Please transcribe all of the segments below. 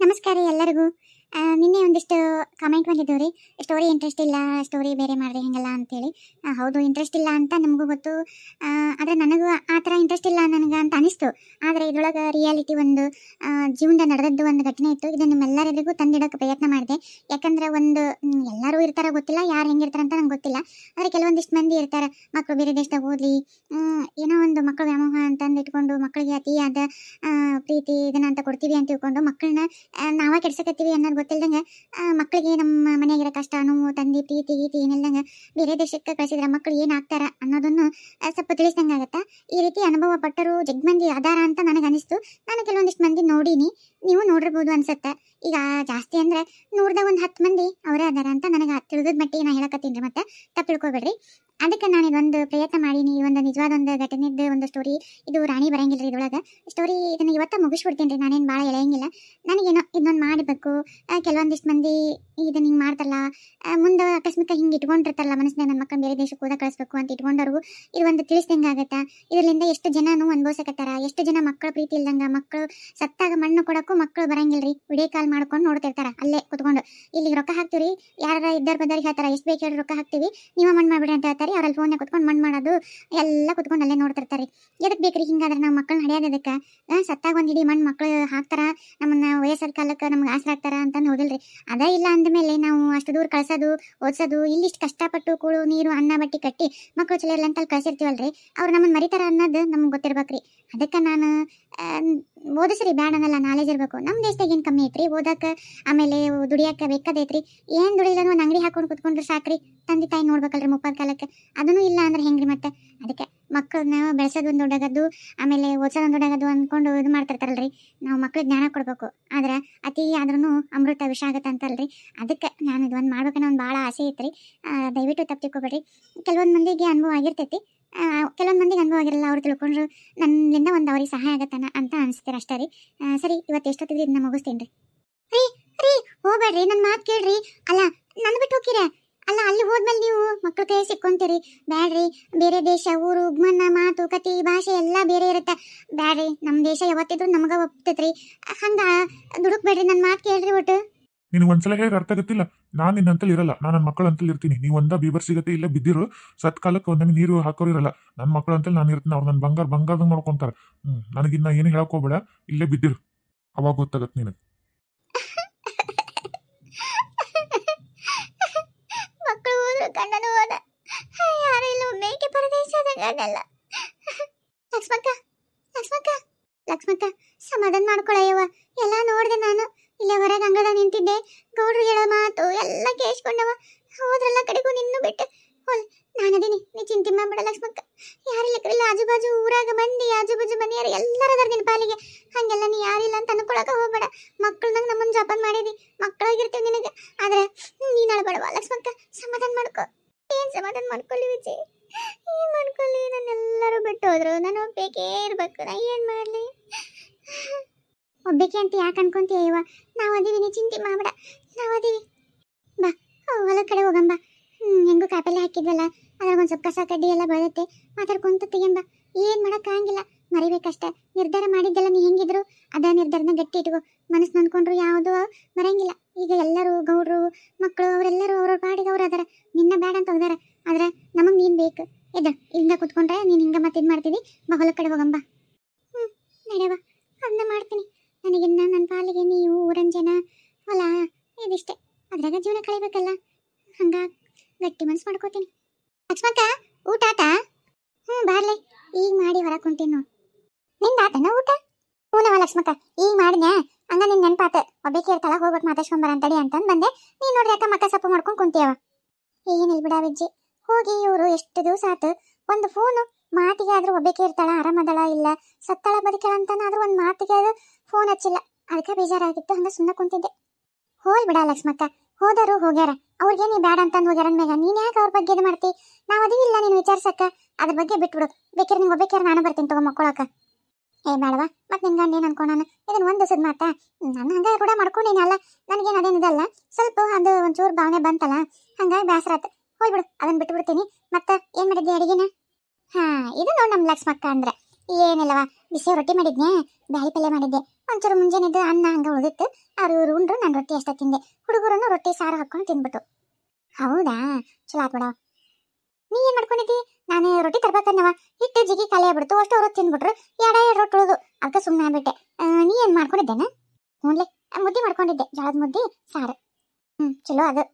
ನಮಸ್ಕಾರ ಎಲ್ಲರಿಗೂ. ನಿನ್ನೆ ಒಂದಿಷ್ಟು ಕಾಮೆಂಟ್ ಬಂದಿದ್ದವು ರೀ, ಸ್ಟೋರಿ ಇಂಟ್ರೆಸ್ಟ್ ಇಲ್ಲ, ಸ್ಟೋರಿ ಬೇರೆ ಮಾಡಿರಿ ಹಂಗೆಲ್ಲ ಅಂತೇಳಿ. ಹೌದು, ಇಂಟ್ರೆಸ್ಟ್ ಇಲ್ಲ ಅಂತ ನಮಗೂ ಗೊತ್ತು. ಆದರೆ ನನಗೂ ಆ ಥರ ಇಂಟ್ರೆಸ್ಟ್ ಇಲ್ಲ ನನಗೆ ಅಂತ ಅನಿಸ್ತು. ಆದರೆ ಇದ್ರೊಳಗೆ ರಿಯಾಲಿಟಿ ಒಂದು ಜೀವನದ ನಡೆದದ್ದು ಒಂದು ಘಟನೆ ಇತ್ತು. ಇದನ್ನು ನಿಮ್ಮೆಲ್ಲರಿಗೂ ತಂದಿಡೋಕ್ಕೆ ಪ್ರಯತ್ನ ಮಾಡಿದೆ. ಯಾಕಂದರೆ ಎಲ್ಲರೂ ಇರ್ತಾರೆ ಗೊತ್ತಿಲ್ಲ, ಯಾರು ಹೆಂಗಿರ್ತಾರೆ ಅಂತ ನಂಗೆ ಗೊತ್ತಿಲ್ಲ. ಆದರೆ ಕೆಲವೊಂದಿಷ್ಟು ಮಂದಿ ಇರ್ತಾರೆ, ಮಕ್ಕಳು ಬೇರೆ ದೇಶದಾಗ ಓದಲಿ, ಏನೋ ಒಂದು ಮಕ್ಕಳು ವ್ಯಾಮೋಹ ಅಂತಂದು ಇಟ್ಕೊಂಡು ಮಕ್ಕಳಿಗೆ ಅತಿಯಾದ ಪ್ರೀತಿ ಇದನ್ನ ಅಂತ ಕೊಡ್ತೀವಿ ಅಂತ ತಿಳ್ಕೊಂಡು ಮಕ್ಕಳನ್ನ ನಾವೇ ಕೆಡ್ಸಕತ್ತೀವಿ ಅನ್ನೋದು ಗೊತ್ತಿಲ್ದಂಗೆ ಮಕ್ಕಳಿಗೆ ನಮ್ಮ ಮನೆಯಾಗಿರೋ ಕಷ್ಟ ನೋವು ತಂದಿ ಪ್ರೀತಿ ಗೀತಿ ಏನಿಲ್ದಂಗೆ ಬೇರೆ ದೇಶಕ್ಕೆ ಕಳಿಸಿದ್ರೆ ಮಕ್ಕಳು ಏನಾಗ್ತಾರ ಅನ್ನೋದನ್ನು ಸ್ವಲ್ಪ ತಿಳಿಸ್ದಂಗೆ ಆಗುತ್ತಾ. ಈ ರೀತಿ ಅನುಭವ ಪಟ್ಟರು ಜಗ್ಮಂದಿ ಆಧಾರ ಅಂತ ನನಗೆ ಅನಿಸ್ತು. ನಾನು ಕೆಲವೊಂದಿಷ್ಟು ಮಂದಿ ನೋಡೀನಿ, ನೀವು ನೋಡಿರ್ಬೋದು ಅನ್ಸುತ್ತೆ. ಈಗ ಜಾಸ್ತಿ ಅಂದರೆ 100ದಾಗ ಒಂದು 10 ಮಂದಿ ಅವರೇ ಅದಾರ ಅಂತ ನನಗೆ ತಿಳಿದ ಮಟ್ಟಿಗೆ ನಾನು ಹೇಳಕತ್ತೀನಿ ರೀ. ಮತ್ತೆ ತಪ್ಪು ತಿಳ್ಕೊಬೇಡ್ರಿ. ಅದಕ್ಕೆ ನಾನು ಇದೊಂದು ಪ್ರಯತ್ನ ಮಾಡೀನಿ. ಈ ಒಂದು ನಿಜವಾದ ಒಂದು ಘಟನೆದ್ದು ಒಂದು ಸ್ಟೋರಿ. ಇದು ರಾಣಿ ಬರಂಗಿಲ್ಲ ರೀ ಇದ್ರೊಳಗೆ ಸ್ಟೋರಿ. ಇದನ್ನು ಇವತ್ತ ಮುಗಿಸ್ಬಿಡ್ತೀನಿ ರೀ, ನಾನೇನು ಭಾಳ ಎಳೆಯಂಗಿಲ್ಲ. ನನಗೇನೋ ಇದೊಂದು ಮಾಡಬೇಕು. ಕೆಲವೊಂದಿಷ್ಟು ಮಂದಿ ಇದನ್ನ ಹಿಂಗೆ ಮಾಡ್ತಾರಲ್ಲ, ಮುಂದೆ ಅಕಸ್ಮಾತ್ ಹಿಂಗೆ ಇಟ್ಕೊಂಡಿರ್ತಾರಲ್ಲ ಮನಸ್ಸಿನಾಗ, ನನ್ನ ಮಕ್ಕಳು ಬೇರೆ ದೇಶಕ್ಕೆ ಹೋದ ಕಳಿಸ್ಬೇಕು ಅಂತ ಇಟ್ಕೊಂಡವ್ರಿಗೂ ಇದು ಒಂದು ತಿಳಿಸ್ದಂಗೆ ಆಗುತ್ತಾ. ಇದರಿಂದ ಎಷ್ಟು ಜನನು ಅನುಭವಿಸಕತ್ತಾರ, ಎಷ್ಟು ಜನ ಮಕ್ಕಳು ಪ್ರೀತಿ ಇಲ್ದಂಗೆ, ಮಕ್ಕಳು ಸತ್ತಾಗ ಮಣ್ಣು ಕೊಡೋಕ್ಕೂ ಮಕ್ಕಳು ಬರಂಗಿಲ್ಲ ರೀ. ವಿಡಿಯೋ ಕಾಲ್ ಮಾಡ್ಕೊಂಡು ನೋಡ್ತಿರ್ತಾರ ಅಲ್ಲೇ ಕುತ್ಕೊಂಡು. ಇಲ್ಲಿಗೆ ರೊಕ್ಕ ಹಾಕ್ತೀವಿ, ಯಾರ ಇದ್ದಾರ ಬದ್ದಾರಿಗೆ ಹೇಳ್ತಾರ, ಎಷ್ಟು ಬೇಕು ಹೇಳಿ ರೊಕ್ಕ ಹಾಕ್ತೀವಿ, ನೀವು ಮಣ್ಣು ಮಾಡ್ಬಿಡಿ ಅಂತ ಹೇಳ್ತಾರೆ. ಅವ್ರಲ್ಲಿ ಫೋನ್ಯಾಗ ಕುತ್ಕೊಂಡು ಮಣ್ಣು ಮಾಡೋದು ಎಲ್ಲ ಕುತ್ಕೊಂಡು ಅಲ್ಲೇ ನೋಡ್ತಿರ್ತಾರೆ. ಎದಕ್ಕೆ ಬೇಕ್ರಿ ಹಿಂಗಾದ್ರೆ ನಾವು ಮಕ್ಕಳನ್ನ ಹಡಿಯೋದಕ್ಕೆ? ಸತ್ತಾಗ ಒಂದು ಇಡೀ ಮಣ್ಣು ಮಕ್ಕಳು ಹಾಕ್ತಾರ, ನಮ್ಮನ್ನ ವಯಸ್ಸಾದ ಕಾಲಕ್ಕೆ ನಮ್ಗೆ ಆಸರೆ ಆಗ್ತಾರ ಅಂತ ಹೋದಿಲ್ರಿ. ಅದೇ ಇಲ್ಲ ಅಂದಮೇಲೆ ನಾವು ಅಷ್ಟು ದೂರ ಕಳ್ಸೋದು ಓದಿಸೋದು, ಇಲ್ಲಿಷ್ಟು ಕಷ್ಟಪಟ್ಟು ಕೂಳು ನೀರು ಅನ್ನ ಬಟ್ಟಿ ಕಟ್ಟಿ ಮಕ್ಕಳು ಚಲೋ ಇರಲ್ಲ ಅಂತ ಕಳ್ಸಿರ್ತೀವಲ್ರಿ, ಅವ್ರು ನಮ್ಮನ್ನು ಮರಿತಾರ ಅನ್ನೋದು ನಮ್ಗೆ ಗೊತ್ತಿರ್ಬೇಕ್ರಿ. ಅದಕ್ಕೆ ನಾನು ಓದಿಸ್ರಿ ಬ್ಯಾಡ ಅನ್ನಲ್ಲ, ನಾಲೆಜ್ ಇರಬೇಕು. ನಮ್ಮ ದೇಶದಾಗ ಏನು ಕಮ್ಮಿ ಐತ್ರಿ ಓದಕ್ಕೆ, ಆಮೇಲೆ ದುಡಿಯೋಕೆ ಬೇಕಾದೈತ್ರಿ. ಏನು ದುಡಿಲ್ಲ ಒಂದು ಅಂಗಡಿ ಹಾಕೊಂಡು ಕುತ್ಕೊಂಡ್ರೆ ಸಾಕ್ರಿ, ತಂದೆ ತಾಯಿ ನೋಡ್ಬೇಕಲ್ರಿ ಮುಪ್ಪಾದ ಕಾಲಕ್ಕೆ. ಅದನ್ನು ಇಲ್ಲ ಅಂದ್ರೆ ಹೆಂಗ್ರಿ ಮತ್ತೆ? ಅದಕ್ಕೆ ಮಕ್ಕಳನ್ನ ಬೆಳೆಸೋದು ಒಂದು ದೊಡ್ಡಾಗದ್ದು, ಆಮೇಲೆ ಓದಿಸೋದು ಒಂದು ದೊಡ್ಡಾಗದ್ದು ಅಂದ್ಕೊಂಡು ಇದು ಮಾಡ್ತಿರ್ತಾರಲ್ರಿ. ನಾವು ಮಕ್ಳಿಗೆ ಜ್ಞಾನ ಕೊಡಬೇಕು, ಆದ್ರೆ ಅತಿ ಆದ್ರೂ ಅಮೃತ ವಿಷ ಆಗತ್ತೆ ಅಂತಲ್ರಿ. ಅದಕ್ಕೆ ನಾನು ಇದು ಒಂದು ಮಾಡ್ಬೇಕನ್ನೋ ಒಂದು ಭಾಳ ಆಸೆ ಐತ್ರಿ. ದಯವಿಟ್ಟು ತಪ್ಪು ತಿಳ್ಕೊಬೇಡ್ರಿ. ಕೆಲವೊಂದು ಮಂದಿಗೆ ಅನುಭವ ಆಗಿರ್ತೈತಿ, ಕೆಲವೊಂದು ಮಂದಿಗೆ ಅನುಭವ ಆಗಿರಲ್ಲ. ಅವ್ರು ತಿಳ್ಕೊಂಡ್ರು ನನ್ನಿಂದ ಒಂದು ಅವ್ರಿಗೆ ಸಹಾಯ ಆಗತ್ತಾನ ಅಂತ ಅನಿಸ್ತೀರ ಅಷ್ಟೇ ರೀ. ಸರಿ, ಇವತ್ತು ಎಷ್ಟೊತ್ತಿಗೆ ಇದನ್ನ ಮುಗಿಸ್ತೀನಿ ರೀ. ರೀ ಹೋಗ್ಬೇಡ್ರಿ, ನನ್ನ ಮಾತು ಕೇಳ್ರಿ. ಅಲ್ಲ, ನನ್ನ ಬಿಟ್ಟು ಹೋಗಿರ ಅಲ್ಲ, ಅಲ್ಲಿ ಹೋದ್ಮೇಲೆ ನೀವು ಮಕ್ಕಳ ಕೈ ಸಿಕ್ಕೊಂತೀರಿ. ಬ್ಯಾಡ್ರಿ, ಬೇರೆ ದೇಶ, ಊರು, ಮನ್ನ, ಮಾತು ಕತಿ ಭಾಷೆ ಎಲ್ಲ ಬೇರೆ ಇರುತ್ತೆ. ಬ್ಯಾಡ್ರಿ, ನಮ್ಮ ದೇಶ ಯಾವತ್ತಿದ್ರು ನಮ್ಗೆ ಒಪ್ತೈತ್ರಿ. ಹಂಗೆ ದುಡುಕ್ಬೇಡ್ರಿ, ನನ್ನ ಮಾತು ಕೇಳ್ರಿ. ಒಟ್ಟು ನಿನಗೆ ಒಂದ್ಸಲ ಹೇಳಿ ಅರ್ಥ ಆಗತ್ತಿಲ್ಲ. ನಾನು ನಿನ್ನ ಅಂತಲ್ಲಿ ಇರಲ್ಲ, ನಾನು ನನ್ನ ಮಕ್ಕಳ ಅಂತಲ್ಲಿ ಇರ್ತೀನಿ. ನೀವು ಒಂದ ಬೀಬರ್ ಸಿಗತ್ತೆ ಇಲ್ಲ ಬಿದ್ದಿರು, ಸತ್ಕಾಲಕ್ಕೆ ಒಂದೊಂದು ನೀರು ಹಾಕೋರು ಇರಲ್ಲ. ನನ್ನ ಮಕ್ಕಳ ಅಂತಲ್ಲಿ ನಾನು ಇರ್ತೀನಿ. ಅವ್ರು ನನ್ನ ಬಂಗಾರದಂಗೆ ನೋಡ್ಕೊಂತಾರೆ. ನನಗಿನ್ನ ಏನು ಹೇಳಕ್ ಹೋಗ್ಬೇಡ, ಇಲ್ಲೇ ಬಿದ್ದಿರು, ಅವಾಗ ಗೊತ್ತಾಗತ್ತೆ ನಿನಗೆ. ಮಕ್ಕಳು ಹೋದ್ರು, ಗಂಡನು ಹೋದ, ಯಾರು ಇಲ್ಲ, ಮೇಕೆ ಪರದೇಶದ ಗಂಡಲ್ಲ. ಲಕ್ಷ್ಮಕ್ಕ, ಲಕ್ಷ್ಮಕ್ಕ, ಲಕ್ಷ್ಮಕ್ಕ, ಸಮಾಧಾನ ಮಾಡ್ಕೊಳಯ್ಯವ. ಎಲ್ಲ ನೋಡಿದೆ ನಾನು. ಇಲ್ಲೇ ಹೊರಗೆ ಅಂಗದಾಗ ನಿಂತಿದ್ದೆ, ಗೌಡ್ರು ಹೇಳೋ ಮಾತು ಎಲ್ಲ ಕೇಳಿಸ್ಕೊಂಡವ. ಹೋದ್ರಲ್ಲ ಕಡೆಗೂ ನಿನ್ನೂ ಬಿಟ್ಟು ಹೋಲ್. ನಾನದೀನಿ, ನೀ ಚಿಂತೆ ಮಾಡ್ಬೇಡ ಲಕ್ಷ್ಮಕ್ಕ. ಯಾರಿಲ್ಲ ಆಜು ಬಾಜು ಊರಾಗ ಮಂದಿ, ಆಜು ಬಾಜು ಮನೆಯವರು ಎಲ್ಲರದಾರ ನಿನ್ನ ಪಾಲಿಗೆ. ಹಂಗೆಲ್ಲ ನೀ ಯಾರಿಲ್ಲ ಅಂತ ಅನ್ಕೊಳಕ ಹೋಗ್ಬೇಡ. ಮಕ್ಕಳನ್ನ ನಮ್ಮನ್ನು ಜಪಾನ್ ಮಾಡಿದಿ, ಮಕ್ಕಳಾಗಿರ್ತೀವಿ ನಿನಗೆ. ಆದ್ರೆ ನೀನು ಅಳಬೇಡವಾ ಲಕ್ಷ್ಮಕ್ಕ, ಸಮಾಧಾನ ಮಾಡ್ಕೊ. ಏನು ಸಮಾಧಾನ ಮಾಡ್ಕೊಳ್ಳಿ ವಿಜಯ್, ಏನು ಮಾಡ್ಕೊಳ್ಳಿ? ನನ್ನೆಲ್ಲರೂ ಬಿಟ್ಟು ಹೋದ್ರು, ನಾನು ಒಬ್ಬೇಕೇ ಇರ್ಬೇಕು. ನಾ ಏನು ಮಾಡಲಿ? ಒಬ್ಬೇಕೆ ಅಂತ ಯಾಕೆ ಅನ್ಕೊಂತೀಯವ? ನಾವು ಅದೀವಿ, ನೀ ಚಿಂತೆ ಮಾಡ್ಬೇಡ, ನಾವು ಅದೀವಿ. ಬಾ, ಹೊಲ ಕಡೆ ಹೋಗಂಬ. ಹೆಂಗೂ ಕಾಪೆಲ್ಲ ಹಾಕಿದ್ವಲ್ಲ, ಅದ್ರಾಗೊಂದು ಸ್ವಲ್ಪ ಕಸ ಕಡ್ಡಿ ಎಲ್ಲ ಬೆಳೆದತ್ತೆ, ಮಾತಾಡ್ಕೊಂತ ತೆಗೆಂಬ. ಏನು ಮಾಡೋಕ್ಕಾಗಿಲ್ಲ, ಮರಿಬೇಕಷ್ಟೆ. ನಿರ್ಧಾರ ಮಾಡಿದ್ದೆಲ್ಲ ನೀ ಹೆಂಗಿದ್ರು ಅದ ನಿರ್ಧಾರನ ಗಟ್ಟಿ ಇಟ್ಕೋ. ಮನಸ್ಸು ನಂದ್ಕೊಂಡ್ರು ಯಾವುದೂ ಬರಂಗಿಲ್ಲ. ಈಗ ಎಲ್ಲರೂ ಗೌಡ್ರು ಮಕ್ಕಳು ಅವರೆಲ್ಲರೂ ಅವ್ರವ್ರ ಪಾಡಿಗೆ ಅವ್ರು ಅದಾರ, ನಿನ್ನ ಬೇಡ ಅಂತ ಹೋದಾರ. ಆದ್ರೆ ನಮಗೆ ನೀನು ಬೇಕು. ಎದ್ದು ಹಿಂಗೆ ಕುತ್ಕೊಂಡ್ರೆ ನೀನು ಹಿಂಗೆ ಮತ್ತೆ ಇದು ಮಾಡ್ತಿದ್ದಿ. ಬಾ, ಹೊಲ ಕಡೆ ಹೋಗಂಬ. ನಡೆಯವ, ಅದನ್ನ ಮಾಡ್ತೀನಿ. ನನಗಿನ್ನ ನನ್ನ ಪಾಲಿಗೆ ನೀವು, ಊರನ್ ಜನ, ಹೊಲ, ಇದಿಷ್ಟೇ. ಅದ್ರಾಗ ಜೀವನ ಕಳಿಬೇಕಲ್ಲ, ಹಂಗ ಗಟ್ಟಿ ಮನ್ಸು ಮಾಡ್ಕೋತೀನಿ. ಲಕ್ಷ್ಮಕ್ಕ, ಊಟ ಆತ? ಬಾರ್ಲೆ, ಈಗ ಮಾಡಿ ಹೊರಗೆ ಕುಂತೀನಿ ನೋಡು. ನಿಂದ ಆತನ ಊಟ? ಹೂನವ ಲಕ್ಷ್ಮಕ್ಕ, ಈಗ ಮಾಡಿದ್ಯಾ? ಹಂಗ ನಿನ್ ನೆನಪಾತ. ಒಬ್ಬಕ್ಕೆ ಇರ್ತಾಳ, ಹೋಗ್ಬಿಟ್ಟು ಮಾತಾಡ್ಸ್ಕೊಂಬರ ಅಂತಡಿ ಅಂತಂದು ಬಂದೆ. ನೀನು ನೋಡ್ರಿ ಅಕ್ಕ ಮಕ್ಕ ಸೊಪ್ಪು ಮಾಡ್ಕೊಂಡು ಕುಂತೀಯವ. ಏನಿಲ್ಲ ಬಿಡ ವಿಜ್ಜಿ, ಹೋಗಿ ಇವರು ಎಷ್ಟು ದಿವಸ ಆತು. ಒಂದು ಫೋನು ಮಾತಿಗೆ ಆದ್ರೂ ಒಬ್ಬಕ್ಕೆ ಇರ್ತಾಳ, ಆರಾಮದಳ ಇಲ್ಲ ಸತ್ತಾಳ ಬದುಕಳ ಅಂತನಾದ್ರೂ ಒಂದು ಮಾತಿಗೆ ಆದ್ರೂ ಫೋನ್ ಹಚ್ಚಿಲ್ಲ. ಅದಕ್ಕೆ ಬೇಜಾರಾಗಿತ್ತು, ಹಂಗ ಸುಮ್ಮನೆ ಕುಂತಿದ್ದೆ. ಹೋಲ್ ಬಿಡ ಲಕ್ಷ್ಮಕ್ಕ, ಹೋದರು ಹೋಗ್ಯಾರ. ಅವ್ರಿಗೆ ನೀ ಬೇಡ ಅಂತಂದು ಹೋಗ್ಯಾರ ಅಂದ್ಮ್ಯಾಗ ನೀನು ಯಾಕೆ ಅವ್ರ ಬಗ್ಗೆ ಇದು ಮಾಡ್ತಿ? ನಾವು ಅದಿವಿಲ್ಲ ನೀನು ವಿಚಾರಿಸಕ್ಕ, ಅದ್ರ ಬಗ್ಗೆ ಬಿಟ್ಬಿಡು. ಬೇಕಿದ್ರೆ ನಿಂಗೆ ಒಬ್ಬಕ್ಕಾರೆ ನಾನು ಬರ್ತೀನಿ ತಗೋ ಮಕ್ಕೊಳಕ. ಏ ಬೇಡವಾ, ಮತ್ತೆ ನಿನ್ ಗಂಡ ಏನು ಅನ್ಕೊಂಡಾನ? ಇದನ್ನು ಒಂದು ದಿವಸದ ಮಾತಾ? ನಾನು ಹಂಗೆ ಕೂಡ ಮಾಡ್ಕೊಂಡೇನಲ್ಲ, ನನಗೇನು ಅದೇನಿದಲ್ಲ. ಸ್ವಲ್ಪ ಅದು ಒಂಚೂರು ಭಾವನೆ ಬಂತಲ್ಲ, ಹಂಗಾಗಿ ಬೇಸರ ಆಯ್ತು. ಹೋಗ್ಬಿಡು, ಅದನ್ನು ಬಿಟ್ಬಿಡ್ತೀನಿ. ಮತ್ತೆ ಏನು ಮಾಡಿದ್ದೆ ಅಡಿಗೆನ? ಇದು ನೋಡಿ ನಮ್ಮ ಲಕ್ಷ್ಮಕ್ಕ ಅಂದ್ರೆ ಏನಿಲ್ಲವ, ಬಿಸಿ ರೊಟ್ಟಿ ಮಾಡಿದ್ನೆ, ಬ್ಯಾಳಿ ಪಲ್ಯ ಮಾಡಿದ್ದೆ. ಒಂಚೂರು ಮುಂಜಾನೆದ್ದು ಅನ್ನ ಹಂಗ ಉಳಿದಿತ್ತು. ಅವ್ರು ಇವ್ರು ಉಂಡ್ರು, ನಾನು ರೊಟ್ಟಿ ಅಷ್ಟ ತಿಂದೆ. ಹುಡುಗರನ್ನು ರೊಟ್ಟಿ ಸಾರು ಹಾಕೊಂಡು ತಿಂದ್ಬಿಟ್ಟು. ಹೌದಾ, ಚಲೋ ಆತ್ ಬಿಡ. ನೀ ಏನ್ ಮಾಡ್ಕೊಂಡಿದ್ದಿ? ನಾನು ರೊಟ್ಟಿ ತರ್ಬೇಕನ್ನವ, ಹಿಟ್ಟು ಜಿಗಿ ಖಾಲಿ ಆಗ್ಬಿಡ್ತು. ಅಷ್ಟು ಅವ್ರು ತಿಂದ್ಬಿಟ್ರು, ಎರಡು ರೊಟ್ಟಿ ಉಳಿದು, ಅದಕ್ಕೆ ಸುಮ್ಮನೆ ಆಗ್ಬಿಟ್ಟೆ. ನೀ ಏನ್ ಮಾಡ್ಕೊಂಡಿದ್ದೇನ? ಹ್ಞೂನ್ಲೆ, ಮುದ್ದೆ ಮಾಡ್ಕೊಂಡಿದ್ದೆ, ಜೋಳದ ಮುದ್ದೆ ಸಾರು. ಚಲೋ ಅದು.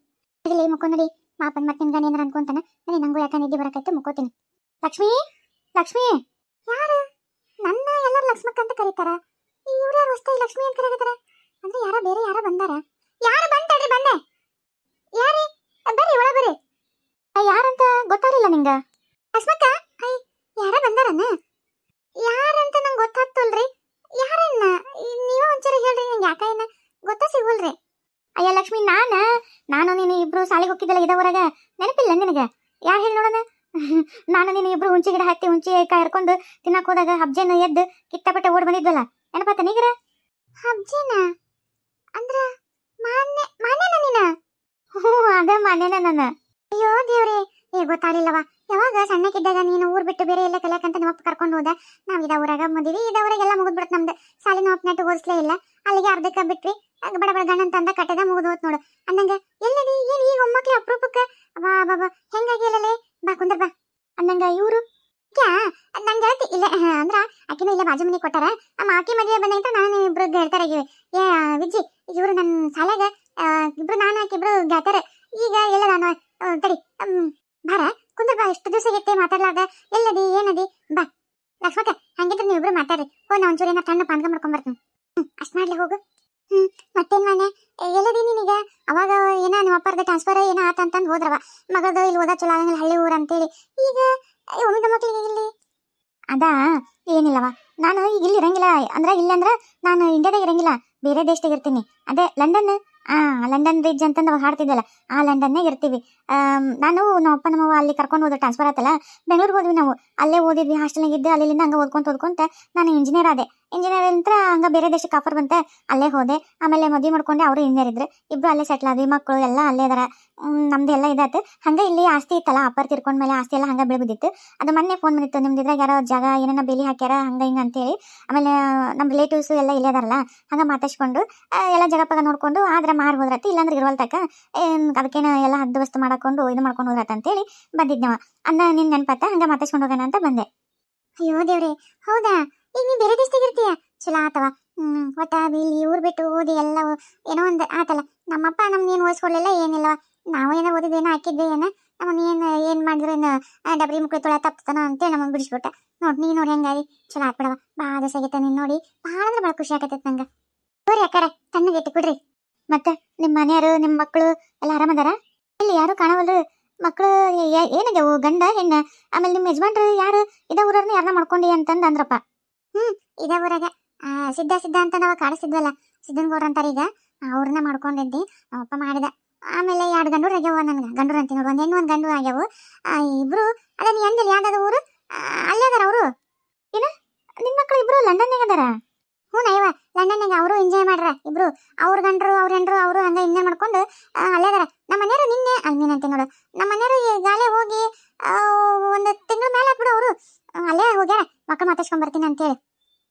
ಇಲ್ಲಿ ಮುಕ್ಕೊಂಡಿ ಮಾಪನ್ ಮತ್ತೆ ನಿನ್ಗ ಏನಾರ ಅನ್ಕೊಂತಾನ. ನಂಗೂ ಯಾಕೆ ನಿದ್ದೆ ಬರಕೈತೆ, ಮುಕ್ಕೋತೀನಿ. ಲಕ್ಷ್ಮಿ, ಲಕ್ಷ್ಮಿ. ಯಾರು? ನನ್ನ ಎಲ್ಲರೂ ಲಕ್ಷ್ಮಕ್ಕ ಅಂತ ಕರೀತಾರ. ಇವ್ರ್ಯಾರು ಹೊಸ್ತಾಗಿ ಲಕ್ಷ್ಮಿ ಅಂತ ಕರೀತಾರ? ಅಂದ್ರೆ ಯಾರ ಬೇರೆ ಯಾರ ಬಂದಾರ? ಯಾರು ಬಂತಡ್ರಿ, ಬಂದೆ. ಯಾರಿ? ಬರ್ರಿ ಒಳ ಬರ್ರಿ. ಯಾರಂತ ಗೊತ್ತಾಗಲಿಲ್ಲ ನಿಂಗ? ಲಕ್ಷ್ಮಕ್ಕ, ಯಾರ ಬಂದಾರನ? ಯಾರಂತ ನಂಗೆ ಗೊತ್ತಾಗ್ತಲ್ರಿ. ಯಾರನ್ನ ನೀವ ಒಂಚೂರು ಹೇಳ್ರಿ, ನಂಗೆ ಯಾಕ ಏನ ಗೊತ್ತಾ ಸಿಗೋಲ್ರಿ. ಅಯ್ಯ ಲಕ್ಷ್ಮಿ, ನಾನು ನೀನು ಇಬ್ರು ಸಾಲಿಗೆ ಹೋಗಿದ್ದಲ್ಲ ಇದವರಾಗ, ನೆನಪಿಲ್ಲ ನಿನಗ? ಯಾರು ಹೇಳಿ ನೋಡೋಣ. ನಾನು ನೀನು ಇಬ್ರು ಹುಂಚಿ ಗಿಡ ಹತ್ತಿ ಹುಂಚಿ ಕಾಯಿ ಹರ್ಕೊಂಡು ತಿನ್ನಕ್ ಹೋದಾಗ ಹಬ್ಜೆನ ಎದ್ದು ಕಿತ್ತಪಟ್ಟೆ ಓಡ್ ಬಂದಿದ್ವಲ್ಲ, ನೆನಪಾತ ನೀಗ್ರ? ಹಬ್ಜೆನ ಅಂದ್ರ ಮಾನೇನ ನೀನ? ಹ್ಞೂ, ಅದ ಮಾನೇನ ನನ್ನ. ಅಯ್ಯೋ ದೇವ್ರೆ, ಗೊತ್ತಾಗ್ಲಿಲ್ಲವ. ಯಾವಾಗ ಸಣ್ಣಕ್ಕಿದ್ದಾಗ ನೀನು ಊರ್ ಬಿಟ್ಟು ಬೇರೆ ಎಲ್ಲ ಕಲಿಯಕಂತ ನಮ್ಮಪ್ಪ ಕರ್ಕೊಂಡು ಹೋದ. ನಾವ್ ಇದ ಊರಾಗ ಬಂದಿವಿ, ಇದ ಊರಾಗೆಲ್ಲ ಮುಗಿದ್ಬಿಡತ್ ನಮ್ದು. ಸಾಲಿ ನಮ್ಮಪ್ಪ ನೆಟ್ಟು ಓದಿಸ್ಲೇ ಇಲ್ಲ. ಅಲ್ಲಿಗೆ ಅರ್ಧಕ್ಕ ಬಿಟ್ವಿ. ಬಡ ಬಡ ಗಂಡನ್ ತಂದ ಕಟ್ಟದ ಮುಗಿದು ಹೋತ್ ನೋಡು. ಅಂದಂಗ ಎಲ್ಲದಿ ಏನ್ ಈಗ ಒಮ್ಮಕ್ಳಿ ಅಪ್ರೂಪಕ್ಕ ಬಾ ಬಾಬಾ ಹೆಂಗಾಗಿ ಎಲ್ಲಲೇ ಬಾ ಕುಂದ್ರ ಬಾ ಅಂದಂಗ ಇವ್ರು ನಂಗೆ ಹೇಳ್ತಿ ಇಲ್ಲ ಅಂದ್ರ ಆಕಿನೂ ಇಲ್ಲ ಬಾಜು ಮನೆ ಕೊಟ್ಟಾರ. ಆಕಿ ಮದುವೆ ಬಂದಂತ ನಾನು ಇಬ್ರು ಗೆಳತರಾಗಿವಿ. ವಿಜ್ಜಿ, ಇವ್ರು ನನ್ನ ಸಾಲಾಗ ಇಬ್ರು ನಾನು ಆಕಿ ಇಬ್ರು ಗೆಳತರ. ಈಗ ಎಲ್ಲ ನಾನು ತಡಿ ಬಾರ ಕುಂದ್ರ ಬಾ. ಎಷ್ಟು ದಿವಸ ಗೆಟ್ಟೆ ಮಾತಾಡ್ಲಾರ್ದ ಎಲ್ಲದಿ ಏನದಿ ಬಾ. ಲಕ್ಷ್ಮಕ್ಕ, ಹಂಗಿದ್ರೆ ನೀವು ಇಬ್ರು ಮಾತಾಡ್ರಿ. ನಾ ಒಂಚೂರು ಏನ ಕಣ್ಣು ಪಾನ್ಕ ಮಾಡ್ಕೊಂಡ್ ಬರ್ತೀನಿ. ಅಷ್ಟ್ ಮಾಡ್ಲಿ ಹೋಗು. ಮತ್ತೇನ್ ಮಾನೆ ಎಲ್ಲದಿ ನೀನೀಗ? ಅವಾಗ ಏನ ನಿಮ್ಮ ಅಪ್ಪರ್ದ ಟ್ರಾನ್ಸ್ಫರ್ ಏನ ಆತಂತಂದು ಹೋದ್ರವ. ಮಗಳ್ದು ಇಲ್ಲಿ ಓದಾ ಚಲೋ ಆಗಂಗಿಲ್ಲ ಹಳ್ಳಿ ಊರು ಅಂತೇಳಿ. ಈಗ ಒಮ್ಮಿದ ಮಕ್ಳಿಗೆ ಇಲ್ಲಿ ಅದಾ ಏನಿಲ್ಲವ. ನಾನು ಈಗ ಇಲ್ಲಿ ಇರಂಗಿಲ್ಲ. ಅಂದ್ರೆ ಇಲ್ಲಂದ್ರ ನಾನು ಇಂಡಿಯಾದಾಗ ಇರಂಗಿಲ್ಲ, ಬೇರೆ ದೇಶದಾಗ ಇರ್ತೀನಿ. ಅದೇ ಲಂಡನ್. ಲಂಡನ್ ಬ್ರಿಡ್ಜ್ ಅಂತಂದು ಅವಾಗ ಹಾಡ್ತಿದ್ದಲ್ಲ, ಆ ಲಂಡನ್ನಾಗ ಇರ್ತೀವಿ. ನಾನು ನಮ್ಮಪ್ಪ ನಮ್ಮವ್ವ ಅಲ್ಲಿ ಕರ್ಕೊಂಡು ಹೋದ ಟ್ರಾನ್ಸ್ಫರ್ ಆತಲ್ಲ, ಬೆಂಗ್ಳೂರಿಗೆ ಹೋದ್ವಿ ನಾವು. ಅಲ್ಲೇ ಓದಿದ್ವಿ, ಹಾಸ್ಟೆಲ್ನಾಗ ಇದ್ದೆ. ಅಲ್ಲಿಂದ ಹಂಗೆ ಓದ್ಕೊಂತ ನಾನು ಇಂಜಿನಿಯರ್ ಆದೆ. ಇಂಜಿನಿಯರ್ ಅಂತ ಹಂಗೆ ಬೇರೆ ದೇಶಕ್ಕೆ ಆಫರ್ ಬಂತೆ, ಅಲ್ಲೇ ಹೋದೆ. ಆಮೇಲೆ ಮದುವೆ ಮಾಡ್ಕೊಂಡೆ, ಅವರು ಇಂಜಿನಿಯರ್ ಇದ್ರು. ಇಬ್ರು ಅಲ್ಲೇ ಸೆಟ್ಲ್ ಆದ್ವಿ, ಮಕ್ಕಳು ಎಲ್ಲ ಅಲ್ಲೇ ಇದಾರ. ನಮ್ದು ಎಲ್ಲ ಇದಾಯ್ತು. ಹಂಗೆ ಇಲ್ಲಿ ಆಸ್ತಿ ಇತ್ತಲ್ಲ, ಅಪ್ಪರ್ ತಿರ್ಕೊಂಡ್ಮೇಲೆ ಆಸ್ತಿ ಎಲ್ಲ ಹಂಗೆ ಬೆಳೆದಿತ್ತು. ಅದು ಮೊನ್ನೆ ಫೋನ್ ಬಂದಿತ್ತು, ನಿಮ್ದು ಇದ್ರಾಗ ಯಾರೋ ಜಾಗ ಏನೇನ ಬೇಲಿ ಹಾಕ್ಯಾರ ಹಂಗೆ ಹಿಂಗೆ ಅಂತೇಳಿ. ಆಮೇಲೆ ನಮ್ಮ ರಿಲೇಟಿವ್ಸು ಎಲ್ಲ ಇಲ್ಲೇ ಇದಾರಲ್ಲ, ಹಂಗೆ ಮಾತಾಡ್ಸ್ಕೊಂಡು ಎಲ್ಲ ಜಗಪ್ಪಾಗ ನೋಡ್ಕೊಂಡು ಆದ್ರೆ ಮಾರು ಹೋದ್ರತ್ತ, ಇಲ್ಲಾಂದ್ರೆ ಇರುವಲ್ತಕ್ಕ ಅದಕ್ಕೇನ ಎಲ್ಲ ಹದ್ದು ವಸ್ತು ಮಾಡ್ಕೊಂಡು ಇದು ಮಾಡ್ಕೊಂಡು ಹೋದ್ರತ್ತ ಅಂತೇಳಿ ಬಂದಿದ್ನವ. ಅನ್ನ ನಿನ್ ನೆನಪತ್ತ, ಹಂಗೆ ಮಾತಾಡ್ಸ್ಕೊಂಡು ಹೋಗೋಣ ಅಂತ ಬಂದೆ. ಅಯ್ಯೋ ದೇವ್ರೆ, ಹೌದಾ? ಈಗ ನೀ ಬೇರೆ ದೇಶದಾಗ ಇರ್ತೀಯ, ಚಲೋ ಆತವ. ಒಟ್ಟ ಇಲ್ಲಿ ಊರ್ ಬಿಟ್ಟು ಓದಿ ಎಲ್ಲ ಏನೋ ಒಂದು ಆತಲ್ಲ. ನಮ್ಮಪ್ಪ ನಮ್ಗೇನು ಓದಿಸ್ಕೊಡ್ಲಿಲ್ಲ, ಏನಿಲ್ಲವ. ನಾವು ಏನೋ ಓದಿದ್ದೇನೋ ಹಾಕಿದ್ವಿ, ನಮ್ಮನ್ನ ಏನ್ ಮಾಡಿದ್ರು ಡಬ್ರಿ ಮುಕ್ಳಿ ತೊಳೆ ತಪ್ತಾನ ಅಂತೇಳಿ ನಮ್ಮನ್ನು ಬಿಡಿಸ್ಬಿಟ್ಟ. ನೀ ನೋಡಿ ಹೆಂಗಾಗಿ ಚಲೋ ಆತ್ ಬಿಡವ. ಭಾಳ ದಿವಸ ಆಗೈತೆ ನೀನ್ ನೋಡಿ, ಭಾಳ ಅಂದ್ರೆ ಭಾಳ ಖುಷಿ ಆಗತ್ತೈತೆ ನಂಗೆ. ಹೋರಿ ಯಾಕಾರ ತಣ್ಣಗೈತಿ ಕುಡ್ರಿ. ಮತ್ತೆ ನಿಮ್ಮ ಮನೆಯವರು ನಿಮ್ಮ ಮಕ್ಕಳು ಎಲ್ಲ ಆರಾಮದಾರ? ಇಲ್ಲಿ ಯಾರು ಕಾಣವಲ್ರು. ಮಕ್ಕಳು ಏನಾಗ್ಯಾವು, ಗಂಡ ಹೆಣ್ಣ? ಆಮೇಲೆ ನಿಮ್ಮ ಯಜಮಾನ್ರು ಯಾರು ಇದ ಊರವ್ರನ್ನ ಯಾರನ್ನ ಮಾಡ್ಕೊಂಡಿ ಅಂತಂದು ಅಂದ್ರಪ್ಪ. ಇದ ಊರಾಗ ಸಿದ್ಧ ಅಂತ ನಾವು ಕಾಡಿಸಿದ್ವಲ್ಲ, ಸಿದ್ದನ್ ಗೌಡ್ರ ಅಂತಾರ. ಈಗ ಅವ್ರನ್ನ ಮಾಡ್ಕೊಂಡಿದ್ದಿ, ನಮ್ಮಪ್ಪ ಮಾಡಿದ. ಆಮೇಲೆ 2 ಗಂಡು ಆಗ್ಯಾವ ನನ್ಗೆ. ಗಂಡು ಅಂತೀನಿ ನೋಡು, 1 ಹೆಣ್ಣು 1 ಗಂಡು ಆಗ್ಯಾವು. ಇಬ್ರು ಅಲ್ಲ ನೀ ಅಂದಿಲ್ಲ ಯಾವ್ದಾದ ಊರು? ಅಲ್ಲೇ ಅದಾರ ಅವರು. ಏನ ನಿನ್ ಮಕ್ಳು ಇಬ್ರು ಲಂಡನ್ಯಾಗ ಅದಾರ? ಹ್ಞೂ ನೈವ, ಲಂಡನ್ಯಾಗ ಅವರು ಎಂಜಾಯ್ ಮಾಡ್ರ ಇಬ್ರು. ಅವ್ರ ಗಂಡ್ರು ಅವ್ರ ಹೆಂಡ್ರು ಅವರು ಹಂಗ ಎಂಜಾಯ್ ಮಾಡ್ಕೊಂಡು ಅಲ್ಲೇ ಅದಾರ. ನಮ್ಮ ಮನೆಯವರು ನಿನ್ನೆ ನೀನಂತೆ ನೋಡು, ನಮ್ಮ ಮನೆಯವರು ಈಗಾಗಲೇ ಹೋಗಿ 1 ತಿಂಗಳ ಮೇಲೆ ಆತ್ಬಿಡು. ಅವರು ಅಲ್ಲೇ ಹೋಗ್ಯಾರ, ಮಕ್ಕಳು ಮಾತಾಡ್ಸ್ಕೊಂಡ್ ಬರ್ತೀನಿ ಅಂತೇಳಿ.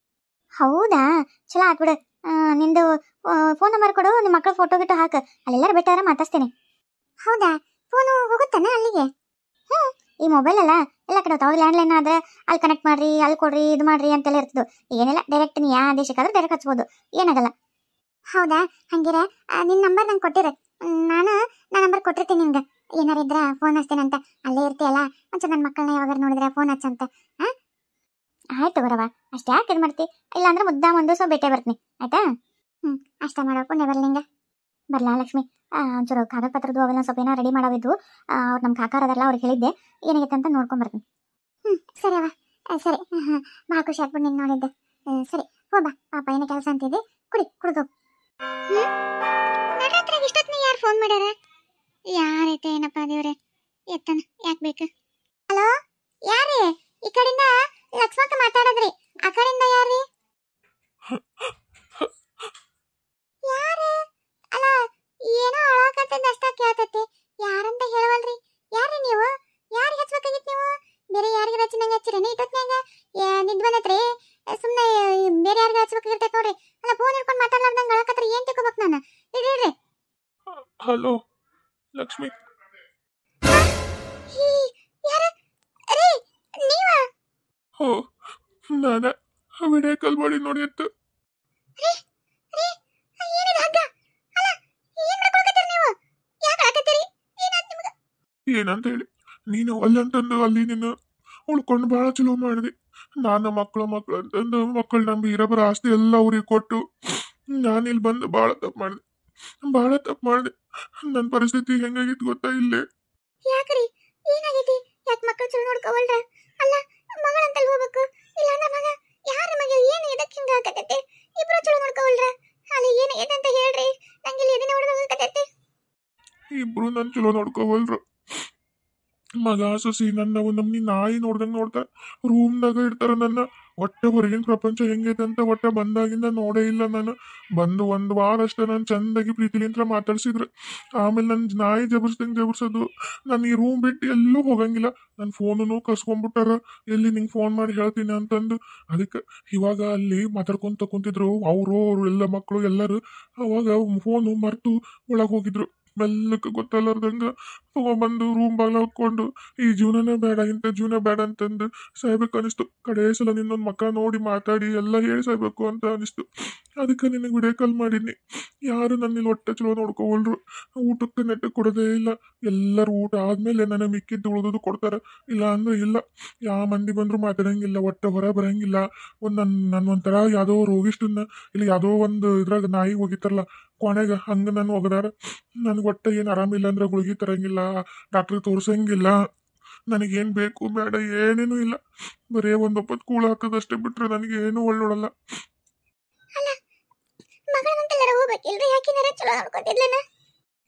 ಹೌದಾ, ಚಲೋ ಆತ್ಬಿಡು. ನಿಂದು ಫೋನ್ ನಂಬರ್ ಕೊಡು, ನಿಮ್ಮ ಮಕ್ಕಳು ಫೋಟೋ ಗಿಟ್ಟು ಹಾಕ, ಅಲ್ಲೆಲ್ಲಾರು ಬೇಕಾದ್ರೆ ಮಾತಾಡ್ತೇನೆ. ಹೌದಾ, ಫೋನು ಹೋಗುತ್ತಾನೆ ಅಲ್ಲಿಗೆ? ಈ ಮೊಬೈಲ್ ಅಲ್ಲ ಎಲ್ಲ ಕಡೆ ಹೋಗ್ತಾವ. ಲ್ಯಾಂಡ್ಲೈನ್ ಆದ್ರೆ ಅಲ್ಲಿ ಕನೆಕ್ಟ್ ಮಾಡ್ರಿ, ಅಲ್ಲಿ ಕೊಡ್ರಿ, ಇದು ಮಾಡ್ರಿ ಅಂತೆಲ್ಲ ಇರ್ತದೆ. ಏನಿಲ್ಲ, ಡೈರೆಕ್ಟ್ ನೀ ಯಾವ ದೇಶಕ್ಕಾದ್ರೂ ಡೈರೆಕ್ಟ್ ಹಚ್ಬೋದು, ಏನಾಗಲ್ಲ. ಹೌದಾ, ಹಂಗಿರ ನಿನ್ನ ನಂಬರ್ ನಂಗೆ ಕೊಟ್ಟಿರ. ನಾನು ನಂಬರ್ ಕೊಟ್ಟಿರ್ತೀನಿ ನಿಮ್ಗೆ. ಏನಾರ ಇದ್ರ ಫೋನ್ ಹಚ್ತೇನೆ ಅಂತ. ಅಲ್ಲೇ ಇರ್ತೀಯಲ್ಲ, ಒಂಚೂರು ನನ್ನ ಮಕ್ಕಳನ್ನ ಯಾವಾಗ ನೋಡಿದ್ರೆ ಫೋನ್ ಹಚ್ಚಂತ. ಆಯ್ತು ಬರವ, ಅಷ್ಟೇ ಯಾಕೆ ಇದು ಮಾಡ್ತಿ? ಇಲ್ಲಾಂದ್ರೆ ಮುದ್ದಾಮ ಒಂದು ದಿವಸ ಭೇಟಿ ಬರ್ತೀನಿ, ಆಯ್ತಾ? ಅಷ್ಟೇ ಮಾಡೋಕು ನೆಬರ್ಲಿಂಗ. ಬರ್ಲಾ ಲಕ್ಷ್ಮಿ, ಒಂಚೂರು ಕಾಗದ ಪತ್ರದ್ದು ಅವೆಲ್ಲ ಸ್ವಲ್ಪ ಏನೋ ರೆಡಿ ಮಾಡೋವಿದ್ವು. ಅವ್ರು ನಮ್ಮ ಕಾಕಾರದಲ್ಲ, ಅವ್ರಿಗೆ ಹೇಳಿದ್ದೆ. ಏನಾಗೈತೆ ಅಂತ ನೋಡ್ಕೊಂಡ್ ಬರ್ತೀನಿ. ಸರಿ ಅವ, ಸರಿ. ಭಾಳ ಖುಷಿ ಆಗ್ಬಿಟ್ಟು ನಿನ್ನ ನೋಡಿದ್ದೆ. ಸರಿ ಹೋಗ್ಬಾ, ಪಾಪ ಏನೋ ಕೆಲಸ ಅಂತಿದ್ದೆ, ಕುಡಿದು. ಇಷ್ಟೊತ್ತಿನ ಯಾರು ಫೋನ್ ಮಾಡ್ಯಾರ? ಯಾರೈತೆ ಏನಪ್ಪ ದೇವ್ರೆ, ಎತ್ತನ ಯಾಕೆ ಬೇಕು? ಹಲೋ, ಯಾರೇ? ಈ ಕಡೆಯಿಂದ ಲಕ್ಷ್ಮಕ್ಕ ಮಾತಾಡದ್ರಿ. ಆ ಕಡೆಯಿಂದ ಯಾರೀ? ಯಾರೇ? ಅಲ್ಲ, ಏನೋ ಅಳಾಕತ್ತದ ಅಷ್ಟ ಕೇಳ್ತೈತಿ. ಯಾರಂತ ಹೇಳವಲ್ರಿ. ಯಾರೀ ನೀವು? ಯಾರಿಗೆ ಹಚ್ಬೇಕಾಗಿತ್ತು ನೀವು? ಬೇರೆ ಯಾರಿಗೆ ರಚನೆಗೆ ಹಚ್ಚಿರೇನೆ ಇಟ್ಟೊತ್ನ್ಯಾಗ? ನಿದ್ ಬಂದತ್ರಿ? ಸುಮ್ಮನೆ ಹಲೋ ಲಕ್ಷ್ಮಿ. ಈ ಯಾರ ರೀ ನೀವಾ ಹೋ, ನಾನ ವಿಡಿಯೋ ಕಾಲ್ ಮಾಡಿ ನೋಡಿ ಅಂತ. ರೀ ರೀ ಏನಿದು ಹಗ್ಗ ಅಲ್ಲ ಏನ್ ಮಾಡ್ಕೊಳಕತ್ತೀರಿ ನೀವು ಯಾಕೆ ಹಾಕತ್ತೀರಿ ಏನಾಯ್ತು ನಿಮ್ಗೆ ಏನಂತ ಹೇಳಿ ನೀನು ಅಲ್ಲಂತಂದು ಅಲ್ಲಿ ನೀನು ಉಳ್ಕೊಂಡು ಭಾಳ ಚಲೋ ಮಾಡಿದೆ. ನಾನು ಮಕ್ಕಳು ಅಂತಂದು ಮಕ್ಕಳು ನಂಬಿ ಇರಬರ ಆಸ್ತಿ ಎಲ್ಲ ಅವ್ರಿಗೆ ಕೊಟ್ಟು ನಾನಿಲ್ಲಿ ಬಂದು ಭಾಳ ತಪ್ಪು ಮಾಡಿದೆ. ನನ್ನ ಪರಿಸ್ಥಿತಿ ಹೆಂಗಾಗಿತ್ತು ಗೊತ್ತಾ ಇಲ್ಲೇ. ಯಾಕ್ರಿ ಏನಾಗೈತಿ ಯಾಕೆ ಮಕ್ಕಳು ಚಲೋ ನೋಡ್ಕೋವಲ್ರ ಅಲ್ಲ ಮಗಳಂತಲ್ಲಿ ಹೋಗ್ಬೇಕು ಇಲ್ಲ ಅಂದ್ರೆ ಮಗ ಯಾರ ಮಗ ಏನು ಎದಕ್ಕೆ ಹಿಂಗ ಆಗತೈತಿ ಇಬ್ರು ಚಲೋ ನೋಡ್ಕೋವಲ್ರ ಅಲ್ಲಿ ಏನು ಎದಂತ ಹೇಳ್ರಿ ನಂಗೆ ಇಲ್ಲಿ ಎದಿನ ಹೊಡೆದೋಗತೈತಿ ಇಬ್ರು ನನ್ನ ಚಲೋ ನೋಡ್ಕೋವಲ್ರು. ಮಗ ಸೊಸಿ ನನ್ನ ನಮ್ನಿ ನಾಯಿ ನೋಡ್ದಂಗೆ ನೋಡ್ತಾರ. ರೂಮ್ದಾಗ ಇಡ್ತಾರ ನನ್ನ. ಒಟ್ಟೆ ಹೊರಗಿನ ಪ್ರಪಂಚ ಹೆಂಗೈತೆ ಅಂತ ಒಟ್ಟೆ ಬಂದಾಗಿಂದ ನೋಡೇ ಇಲ್ಲ ನಾನು. ಬಂದು ಒಂದು ವಾರ ಅಷ್ಟೇ ನಾನು ಚಂದಾಗಿ ಪ್ರೀತಿಲಿಂತ್ರ ಮಾತಾಡ್ಸಿದ್ರು. ಆಮೇಲೆ ನನ್ನ ನಾಯಿ ಜಬರ್ಸೋದು. ನಾನು ಈ ರೂಮ್ ಬಿಟ್ಟು ಎಲ್ಲೂ ಹೋಗಂಗಿಲ್ಲ. ನನ್ನ ಫೋನೂ ಕಸ್ಕೊಂಡ್ಬಿಟ್ಟಾರ. ಎಲ್ಲಿ ನಿಂಗೆ ಫೋನ್ ಮಾಡಿ ಹೇಳ್ತೀನಿ ಅಂತಂದು. ಅದಕ್ಕೆ ಇವಾಗ ಅಲ್ಲಿ ಮಾತಾಡ್ಕೊಂತ ಕುಂತಿದ್ರು ಅವರು ಎಲ್ಲ ಮಕ್ಕಳು ಎಲ್ಲರೂ. ಅವಾಗ ಫೋನು ಮರ್ತು ಒಳಗೆ ಹೋಗಿದ್ರು. ಮೆಲ್ಲಕ್ಕೆ ಗೊತ್ತಲ್ಲಾರ್ದಂಗ ತಗೊಂಡ್ಬಂದು ರೂಮ್ ಬಾಗ್ಲ ಹಾಕೊಂಡು ಈ ಜೀವನನೇ ಬೇಡ ಇಂಥ ಜೀವನ ಬೇಡ ಅಂತಂದು ಸಾಯ್ಬೇಕು ಅನಿಸ್ತು. ಕಡೇ ಸಲ ನಿನ್ನೊಂದು ಮಕ್ಕ ನೋಡಿ ಮಾತಾಡಿ ಎಲ್ಲ ಹೇಳಿ ಸಾಯ್ಬೇಕು ಅಂತ ಅನಿಸ್ತು. ಅದಕ್ಕೆ ನಿನಗೆ ವಿಡಿಯೋ ಕಾಲ್ ಮಾಡೀನಿ. ಯಾರು ನನ್ನಿಲ್ಲಿ ಹೊಟ್ಟೆ ಚಲೋ ನೋಡ್ಕೊವಲ್ರು. ಊಟಕ್ಕೆ ನೆಟ್ಟಗೆ ಕೊಡೋದೇ ಇಲ್ಲ. ಎಲ್ಲರೂ ಊಟ ಆದ್ಮೇಲೆ ನನಗೆ ಮಿಕ್ಕಿದ್ದು ಉಳಿದೋದು ಕೊಡ್ತಾರೆ. ಇಲ್ಲ ಅಂದ್ರೆ ಇಲ್ಲ. ಯಾವ ಮಂದಿ ಬಂದರೂ ಮಾತಾಡಂಗಿಲ್ಲ. ಹೊಟ್ಟೆ ಹೊರ ಬರಂಗಿಲ್ಲ. ನನ್ನ ಒಂಥರ ಯಾವುದೋ ರೋಗಿಷ್ಟನ್ನ ಇಲ್ಲಿ ಯಾವುದೋ ಒಂದು ಇದ್ರಾಗ ನಾಯಿ ಹೋಗಿತ್ತಾರಲ್ಲ ಕೊನೆಗೆ ಹಂಗೆ ನಾನು ಒಗದಾರ. ನನಗೆ ಹೊಟ್ಟೆ ಏನು ಆರಾಮಿಲ್ಲ ಅಂದ್ರೆ ಗುಳಿಗೆ ತರಂಗಿಲ್ಲ, ಡಾಕ್ಟ್ರಿಗೆ ತೋರ್ಸಂಗಿಲ್ಲ. ನನಗೇನು ಬೇಕು ಬೇಡ ಏನೇನೂ ಇಲ್ಲ. ಬರೀ ಒಂದೊಪ್ಪತ್ತು ಕೂಳು ಹಾಕೋದಷ್ಟೇ ಬಿಟ್ರೆ ನನಗೇನು ಒಳ್ಳೊಡಲ್ಲ. ಅಲ್ಲ ಮಗಳಂತೆಲ್ಲರ ಹೋಗ್ಬೇಕಿಲ್ರಿ ಯಾಕಿನಾರ ಚಲೋ ನೋಡ್ಕೊತಿದ್ಲನ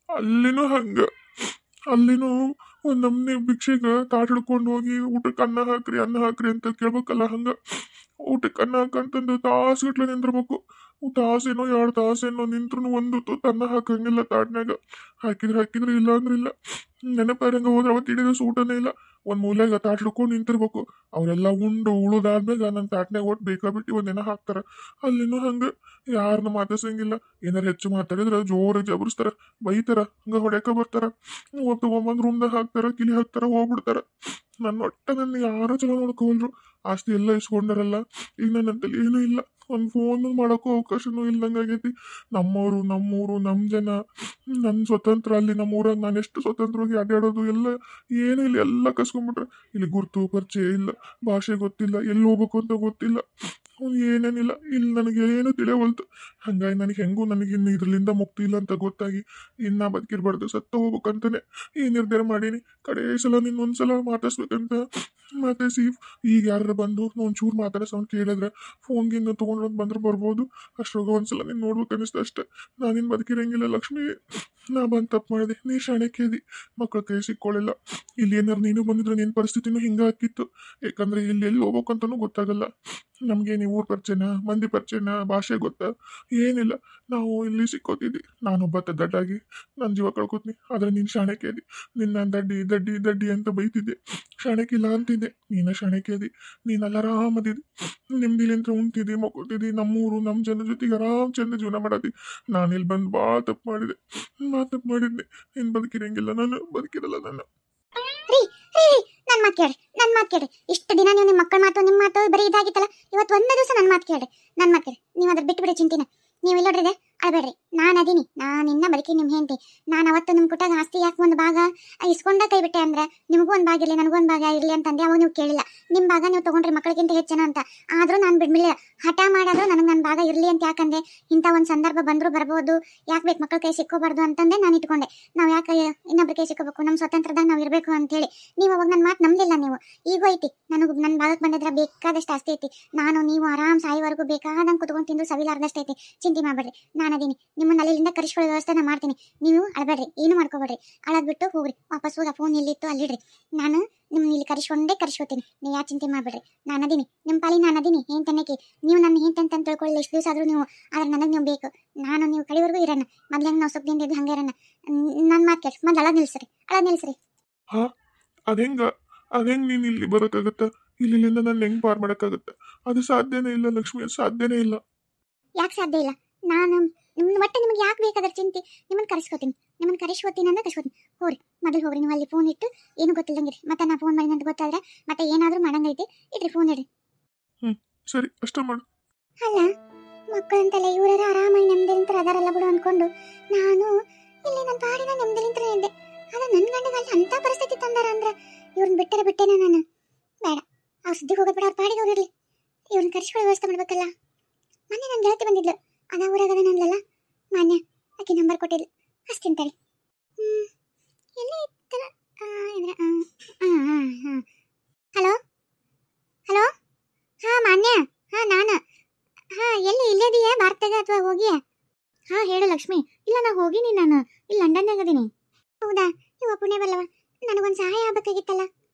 ಅಲ್ಲಿನೂ ಹಂಗೆ. ಅಲ್ಲಿನೂ ಒಂದು ನಮ್ನಿ ಭಿಕ್ಷೆಗೆ ತಾಟ್ ಹಿಡ್ಕೊಂಡು ಹೋಗಿ ಊಟಕ್ಕೆ ಅನ್ನ ಹಾಕ್ರಿ ಅಂತ ಕೇಳ್ಬೇಕಲ್ಲ. ಹಂಗೆ ಊಟಕ್ಕೆ ಅನ್ನ ಹಾಕಂತಂದು ತಾಸುಗಟ್ಲೆ ನಿಂದಿರ್ಬೇಕು. ತಾಸೇನೋ 2 ತಾಸೇನೋ ನಿಂತ್ರು ಒಂದು ತುತ್ತು ಅನ್ನ ಹಾಕಂಗಿಲ್ಲ ತಾಟ್ನಾಗ. ಹಾಕಿದ್ರೆ ಇಲ್ಲ ಅಂದ್ರೆ ಇಲ್ಲ. ನೆನಪಾರಂಗ ಹೋದ್ರೆ ಅವತ್ತು ಇಡೀ ದಿವಸ ಊಟನೇ ಇಲ್ಲ. ಒಂದು ಮೂಲೆಗೆ ತಾಟ್ ಹಿಡ್ಕೊಂಡು ನಿಂತಿರ್ಬೇಕು. ಅವರೆಲ್ಲ ಉಂಡು ಉಳುದಾದ್ಮೇಲೆ ನನ್ನ ತಾಟ್ನಾಗ ಒಟ್ಟು ಬೇಕಾಬಿಟ್ಟು ಒಂದೇನ ಹಾಕ್ತಾರೆ. ಅಲ್ಲಿನೂ ಹಂಗೆ ಯಾರನ್ನ ಮಾತಾಡ್ಸಂಗಿಲ್ಲ. ಏನಾರು ಹೆಚ್ಚು ಮಾತಾಡಿದ್ರೆ ಜೋರಾಗಿ ಜಬರ್ಸ್ತಾರ, ಬೈತಾರ, ಹಂಗೆ ಹೊಡ್ಯಾಕ ಬರ್ತಾರ. ತಗೊಂಬಂದು ರೂಮ್ದಾಗ ಹಾಕ್ತಾರ, ಕಿಲಿ ಹಾಕ್ತಾರ, ಹೋಗ್ಬಿಡ್ತಾರ. ನನ್ನ ಯಾರು ಚಲೋ ನೋಡ್ಕೋವಲ್ರು. ಆಸ್ತಿ ಎಲ್ಲ ಇಸ್ಕೊಂಡಾರಲ್ಲ. ಈಗ ನನ್ನಂತಲ್ಲಿ ಏನೂ ಇಲ್ಲ. ಒಂದು ಫೋನ್ ಮಾಡೋಕ್ಕೂ ಅವಕಾಶನೂ ಇಲ್ದಂಗಾಗೈತಿ. ನಮ್ಮವರು, ನಮ್ಮೂರು, ನಮ್ಮ ಜನ, ನನ್ನ ಸ್ವತಂತ್ರ ಅಲ್ಲಿ ನಮ್ಮೂರಾಗ ನಾನು ಎಷ್ಟು ಸ್ವತಂತ್ರವಾಗಿ ಅಡ್ಡಾಡೋದು ಎಲ್ಲ ಏನೂ ಇಲ್ಲ. ಎಲ್ಲ ಕಸ್ಕೊಂಡ್ಬಿಟ್ರೆ ಇಲ್ಲಿ ಗುರ್ತು ಪರಿಚಯ ಇಲ್ಲ, ಭಾಷೆ ಗೊತ್ತಿಲ್ಲ, ಎಲ್ಲಿ ಹೋಗ್ಬೇಕು ಅಂತ ಗೊತ್ತಿಲ್ಲ, ಏನೇನಿಲ್ಲ. ಇಲ್ಲಿ ನನಗೇನು ತಿಳಿಯವಲ್ತು. ಹಂಗಾಗಿ ನನಗೆ ಇನ್ನು ಇದ್ರಲಿಂದ ಮುಕ್ತಿ ಇಲ್ಲ ಅಂತ ಗೊತ್ತಾಗಿ ಇನ್ನ ಬದುಕಿರ್ಬಾರ್ದು, ಸತ್ತ ಹೋಗ್ಬೇಕಂತಾನೆ ಈ ನಿರ್ಧಾರ ಮಾಡೀನಿ. ಕಡೇ ಸಲ ನಿನ್ನೊಂದ್ಸಲ ಮಾತಾಡ್ಸ್ಬೇಕಂತ ಮಾತಾಡಿಸಿ ಈಗ ಯಾರು ಬಂದು ಒಂಚೂರು ಮಾತಾಡೋ ಸೌಂಡ್ ಕೇಳಿದ್ರೆ ಫೋನ್ಗಿಂದ ತೊಗೊಂಡು ಬಂದ್ರೆ ಬರ್ಬೋದು. ಅಷ್ಟ್ರಾಗ ಒಂದ್ಸಲ ನೀನು ನೋಡ್ಬೇಕು ಅನಿಸ್ತು ಅಷ್ಟೆ. ನಾನಿನ್ನು ಬದುಕಿರಂಗಿಲ್ಲ ಲಕ್ಷ್ಮಿ. ನಾ ಬಂದು ತಪ್ಪು ಮಾಡಿದೆ. ನೀ ಶಾಣೆಕೇದಿ. ಮಕ್ಕಳ ಕೈ ಸಿಕ್ಕೊಳ್ಳಿಲ್ಲ. ಇಲ್ಲಿ ಏನಾರು ನೀನು ಬಂದಿದ್ರೆ ನಿನ್ನ ಪರಿಸ್ಥಿತಿನೂ ಹಿಂಗೆ ಹಾಕಿತ್ತು. ಯಾಕಂದ್ರೆ ಇಲ್ಲಿ ಎಲ್ಲಿ ಹೋಗ್ಬೇಕಂತನೂ ಗೊತ್ತಾಗಲ್ಲ. ನಮಗೇನು ಊರು ಪರಿಚಯನ, ಮಂದಿ ಪರಿಚಯನ, ಭಾಷೆ ಗೊತ್ತಾ? ಏನಿಲ್ಲ. ನಾವು ಇಲ್ಲಿ ಸಿಕ್ಕೋತಿದ್ವಿ. ನಾನೊಬ್ಬ ದಡ್ಡಾಗಿ ನನ್ನ ಜೀವ ಕಳ್ಕೊತೀನಿ. ಆದರೆ ನೀನು ಶಾಣೆಕೇದಿ. ನಿನ್ನ ದಡ್ಡಿ ದಡ್ಡಿ ದಡ್ಡಿ ಅಂತ ಬೈತಿದ್ದೆ. ಶಾಣೆಕಿಲ್ಲ ಅಂತಿದ್ದೆ. ನೀನು ಶಾಣೆಕೇದಿ. ನೀನೆಲ್ಲ ಆರಾಮದಿದ್ದಿ. ನಿಮ್ದಿಲಿಂತ ಉಣ್ತಿದ್ದಿ, ಮಕ್ಕೋತಿದ್ದಿ, ನಮ್ಮೂರು ನಮ್ಮ ಜನ ಜೊತೆಗೆ ಆರಾಮ್ ಚಂದ ಜೀವನ ಮಾಡತ್ತಿ. ನಾನು ಇಲ್ಲಿ ಬಂದು ಭಾಳ ತಪ್ಪು ಮಾಡಿದೆ. ನೀನು ಬದುಕಿರಂಗಿಲ್ಲ. ನಾನು ಬದುಕಿರಲ್ಲ. ನಾನು ರೀ ರೀ ನನ್ನ ಮಾತು ಕೇಳ್ರಿ ಇಷ್ಟು ದಿನ ನೀವು ನಿಮ್ಮ ಮಕ್ಕಳ ನಿಮ್ಮ ಮಾತು ಬರೀ ಇದಾಗಿತ್ತಲ್ಲ. ಇವತ್ತು ಒಂದೇ ದಿವಸ ನನ್ನ ಮಾತು ಕೇಳ್ರಿ. ನೀವು ಅದ್ರ ಬಿಟ್ಟು ಚಿಂತಿನ. ನೀವು ಇಲ್ಲೋಡ್ರಿದೆ ಅಳಬೇಡ್ರಿ. ನಾನು ಅದೀನಿ. ನಾನು ಇನ್ನ ಬದುಕಿ ನಿಮ್ಮ ಹೆಂಡತಿ. ನಾನು ಅವತ್ತು ನಿಮ್ಮ ಕುಟಾಗ ಆಸ್ತಿ ಯಾಕೆ ಒಂದು ಭಾಗ ಇಸ್ಕೊಂಡ ಕೈ ಬಿಟ್ಟೆ ಅಂದ್ರೆ ನಿಮಗೂ ಒಂದು ಭಾಗ ಇರಲಿ, ನನಗೂ ಒಂದು ಭಾಗ ಇರಲಿ ಅಂತಂದೆ. ಅವಾಗ ನೀವು ಕೇಳಿಲ್ಲ. ನಿಮ್ಮ ಭಾಗ ನೀವು ತೊಗೊಂಡ್ರಿ ಮಕ್ಕಳಿಗಿಂತ ಹೆಚ್ಚನ ಅಂತ. ಆದರೂ ನಾನು ಬಿಡ್ಮಿಲ್ಲ. ಹಠ ಮಾಡೋದು ನನಗೆ ನನ್ನ ಭಾಗ ಇರಲಿ ಅಂತ. ಯಾಕಂದ್ರೆ ಇಂಥ ಒಂದು ಸಂದರ್ಭ ಬಂದರೂ ಬರ್ಬೋದು. ಯಾಕೆ ಬೇಕು ಮಕ್ಕಳ ಕೈ ಸಿಕ್ಕೋಬಾರ್ದು ಅಂತಂದೆ ನಾನು ಇಟ್ಕೊಂಡೆ. ನಾವು ಯಾಕೆ ಇನ್ನೊಬ್ರ ಕೈ ಸಿಕ್ಕೋಬೇಕು, ನಮ್ಮ ಸ್ವತಂತ್ರದಾಗ ನಾವು ಇರಬೇಕು ಅಂತೇಳಿ. ನೀವು ಅವಾಗ ನನ್ನ ಮಾತು ನಂಬಲಿಲ್ಲ. ನೀವು ಈಗೂ ಐತಿ. ನನಗೆ ನನ್ನ ಭಾಗಕ್ಕೆ ಬಂದಿದ್ರೆ ಬೇಕಾದಷ್ಟು ಆಸ್ತಿ ಐತಿ. ನಾನು ನೀವು ಆರಾಮ್ ಸಾಯಿವರೆಗೂ ಬೇಕಾದಂಗೆ ಕುತ್ಕೊಂಡು ತಿಂದು ಸವಿಲಾರ್ದಷ್ಟು ಐತಿ. ಚಿಂತೆ ಮಾಡಬೇಡ್ರಿ. ನಾನು ಅದೀನಿ. ನಿಮ್ಮನ್ನ ಅಲ್ಲಿಂದ ಕರೆಸ್ಕೊಳ್ಳೋ ವ್ಯವಸ್ಥೆ ನಾನು ಮಾಡ್ತೀನಿ. ನೀವು ಅಳಬೇಡ್ರಿ, ಏನು ಮಾಡ್ಕೋಬೇಡ್ರಿ. ಅಳದ್ಬಿಟ್ಟು ಹೋಗ್ರಿ. ವಾಪಸ್ ಹೋಗಿ ಫೋನ್ ಎಲ್ಲಿತ್ತು ಅಲ್ಲಿಡ್ರಿ. ನಾನು ನಿಮ್ಮನ್ನ ಇಲ್ಲಿ ಕರೆಸ್ಕೊತೀನಿ. ನೀವು ಯಾಕೆ ಚಿಂತೆ ಮಾಡಬೇಡ್ರಿ. ನಾನು ಅದೀನಿ. ನಿಮ್ಮ ಪಾಲಿ ನಾನು ಅದೀನಿ. ಏನು ತನ್ನಕ್ಕೆ ನೀವು ನನ್ನ ಹೆಂಡತಿ ಅಂತ ತಿಳ್ಕೊಳ್ಳಿ ಎಷ್ಟು ದಿವಸ ಆದರೂ ನೀವು. ಆದ್ರೆ ನನಗೆ ನೀವು ಬೇಕು. ನಾನು ನೀವು ಕಡೆವರೆಗೂ ಇರೋಣ. ಮೊದ್ಲು ಹೆಂಗೆ ನಾವು ಸುಖದಿಂದ ಇದ್ದು ಹಂಗೆ ಇರೋಣ. ನನ್ನ ಮಾತು ಕೇಳಿ ಮೊದಲು ಅಳ ನಿಲ್ಸ್ರಿ. ಹಾ, ಅದೇಂಗ ನೀನು ಇಲ್ಲಿ ಬರೋಕ್ಕಾಗತ್ತ? ಇಲ್ಲಿಂದ ನಾನು ಹೆಂಗ್ ಪಾರ್ ಮಾಡೋಕ್ಕಾಗತ್ತ? ಅದು ಸಾಧ್ಯನೇ ಇಲ್ಲ ಲಕ್ಷ್ಮಿ. ಸಾಧ್ಯನೇ ಇಲ್ಲ. ಯಾಕೆ ಸಾಧ್ಯ ಇಲ್ಲ? ನಾನು ಒಟ್ಟೆ ನಿಮ್ಗೆ ಯಾಕೆ ಬೇಕಾದ್ರೆ ಚಿಂತೆ. ನಿಮ್ಮನ್ನು ಕರೆಸ್ಕೋತೀನಿ. ನಿಮ್ಮನ್ನ ಕರಿಸ್ಕೋತೀನಿ ಅಂದ್ರೆ ಕರಿಸ್ಕೋತೀನಿ. ಹೋಗ್ರಿ ಮೊದಲು ಹೋಗ್ರಿ, ನೀವು ಅಲ್ಲಿ ಫೋನ್ ಇಟ್ಟು ಏನು ಗೊತ್ತಿಲ್ಲಂಗಿರಿ. ಮತ್ತೆ ನಾ ಫೋನ್ ಮಾಡಿದಂತ ಗೊತ್ತಾದ್ರೆ ಮತ್ತೆ ಏನಾದರೂ ಮಾಡಂಗೈತಿ. ಇಡ್ರಿ ಫೋನ್ ಇಡ್ರಿ. ಸರಿ ಅಷ್ಟ ಮಾಡು. ಅಲ್ಲ ಮಕ್ಕಳಂತಲ್ಲ ಇವರ ಆರಾಮಾಗಿ ನೆಮ್ಮದಿಲಿಂತ್ರ ಅದಾರಲ್ಲ ಬಿಡು ಅನ್ಕೊಂಡು ನಾನು ಇಲ್ಲಿ ನನ್ನ ಪಾಡಿನ ನೆಮ್ಮದಿಲಿಂತ್ರ ಇದ್ದೆ. ಆಗ ನನ್ನ ಗಂಡಗಲ್ಲಿ ಅಂತ ಪರಿಸ್ಥಿತಿ ತಂದಾರ ಅಂದ್ರೆ ಇವ್ರನ್ನ ಬಿಟ್ಟರೆ ಬಿಟ್ಟೇನ ನಾನು. ಬೇಡ, ಅವ್ರು ಸುದ್ದಿಗೆ ಹೋಗೋದು ಬೇಡ, ಅವ್ರ ಪಾಡಿಗೆ ಅವ್ರು ಇರಲಿ. ಇವ್ರನ್ನ ಕರಿಸ್ಕೊಳ್ಳೋ ವ್ಯವಸ್ಥೆ ಮಾಡ್ಬೇಕಲ್ಲ. ಮೊನ್ನೆ ನನ್ನ ಗೆಳತಿ ಬಂದಿದ್ಲು, ಅದ ಊರಾಗದ ನಂದಲ್ಲ ಮಾನ್ಯ, ಆಕೆ ನಂಬರ್ ಕೊಟ್ಟಿದ್ಲು. ಅಷ್ಟೇನು ತಡಿ. ಎಲ್ಲಿ ಇತ್ತಲ್ಲ ಇದ್ರೆ ಹಲೋ ಹಲೋ, ಹಾಂ ಮಾನ್ಯ, ಹಾಂ ನಾನು, ಹಾಂ ಎಲ್ಲಿ ಇಲ್ಲೇದೀಯಾ ಭಾರತಾಗ ಅಥವಾ ಹೋಗಿಯಾ? ಹಾಂ ಹೇಳು ಲಕ್ಷ್ಮಿ. ಇಲ್ಲ ನಾ ಹೋಗಿನಿ, ನಾನು ಇಲ್ಲಿ ಲಂಡನ್ದಾಗ ಅದೀನಿ. ಹೌದಾ, ಇವ ಪುಣ್ಯ ಬಲ್ಲವ, ನನಗೊಂದು ಸಹಾಯ ಆಗ್ಬೇಕಾಗಿತ್ತಲ್ಲ.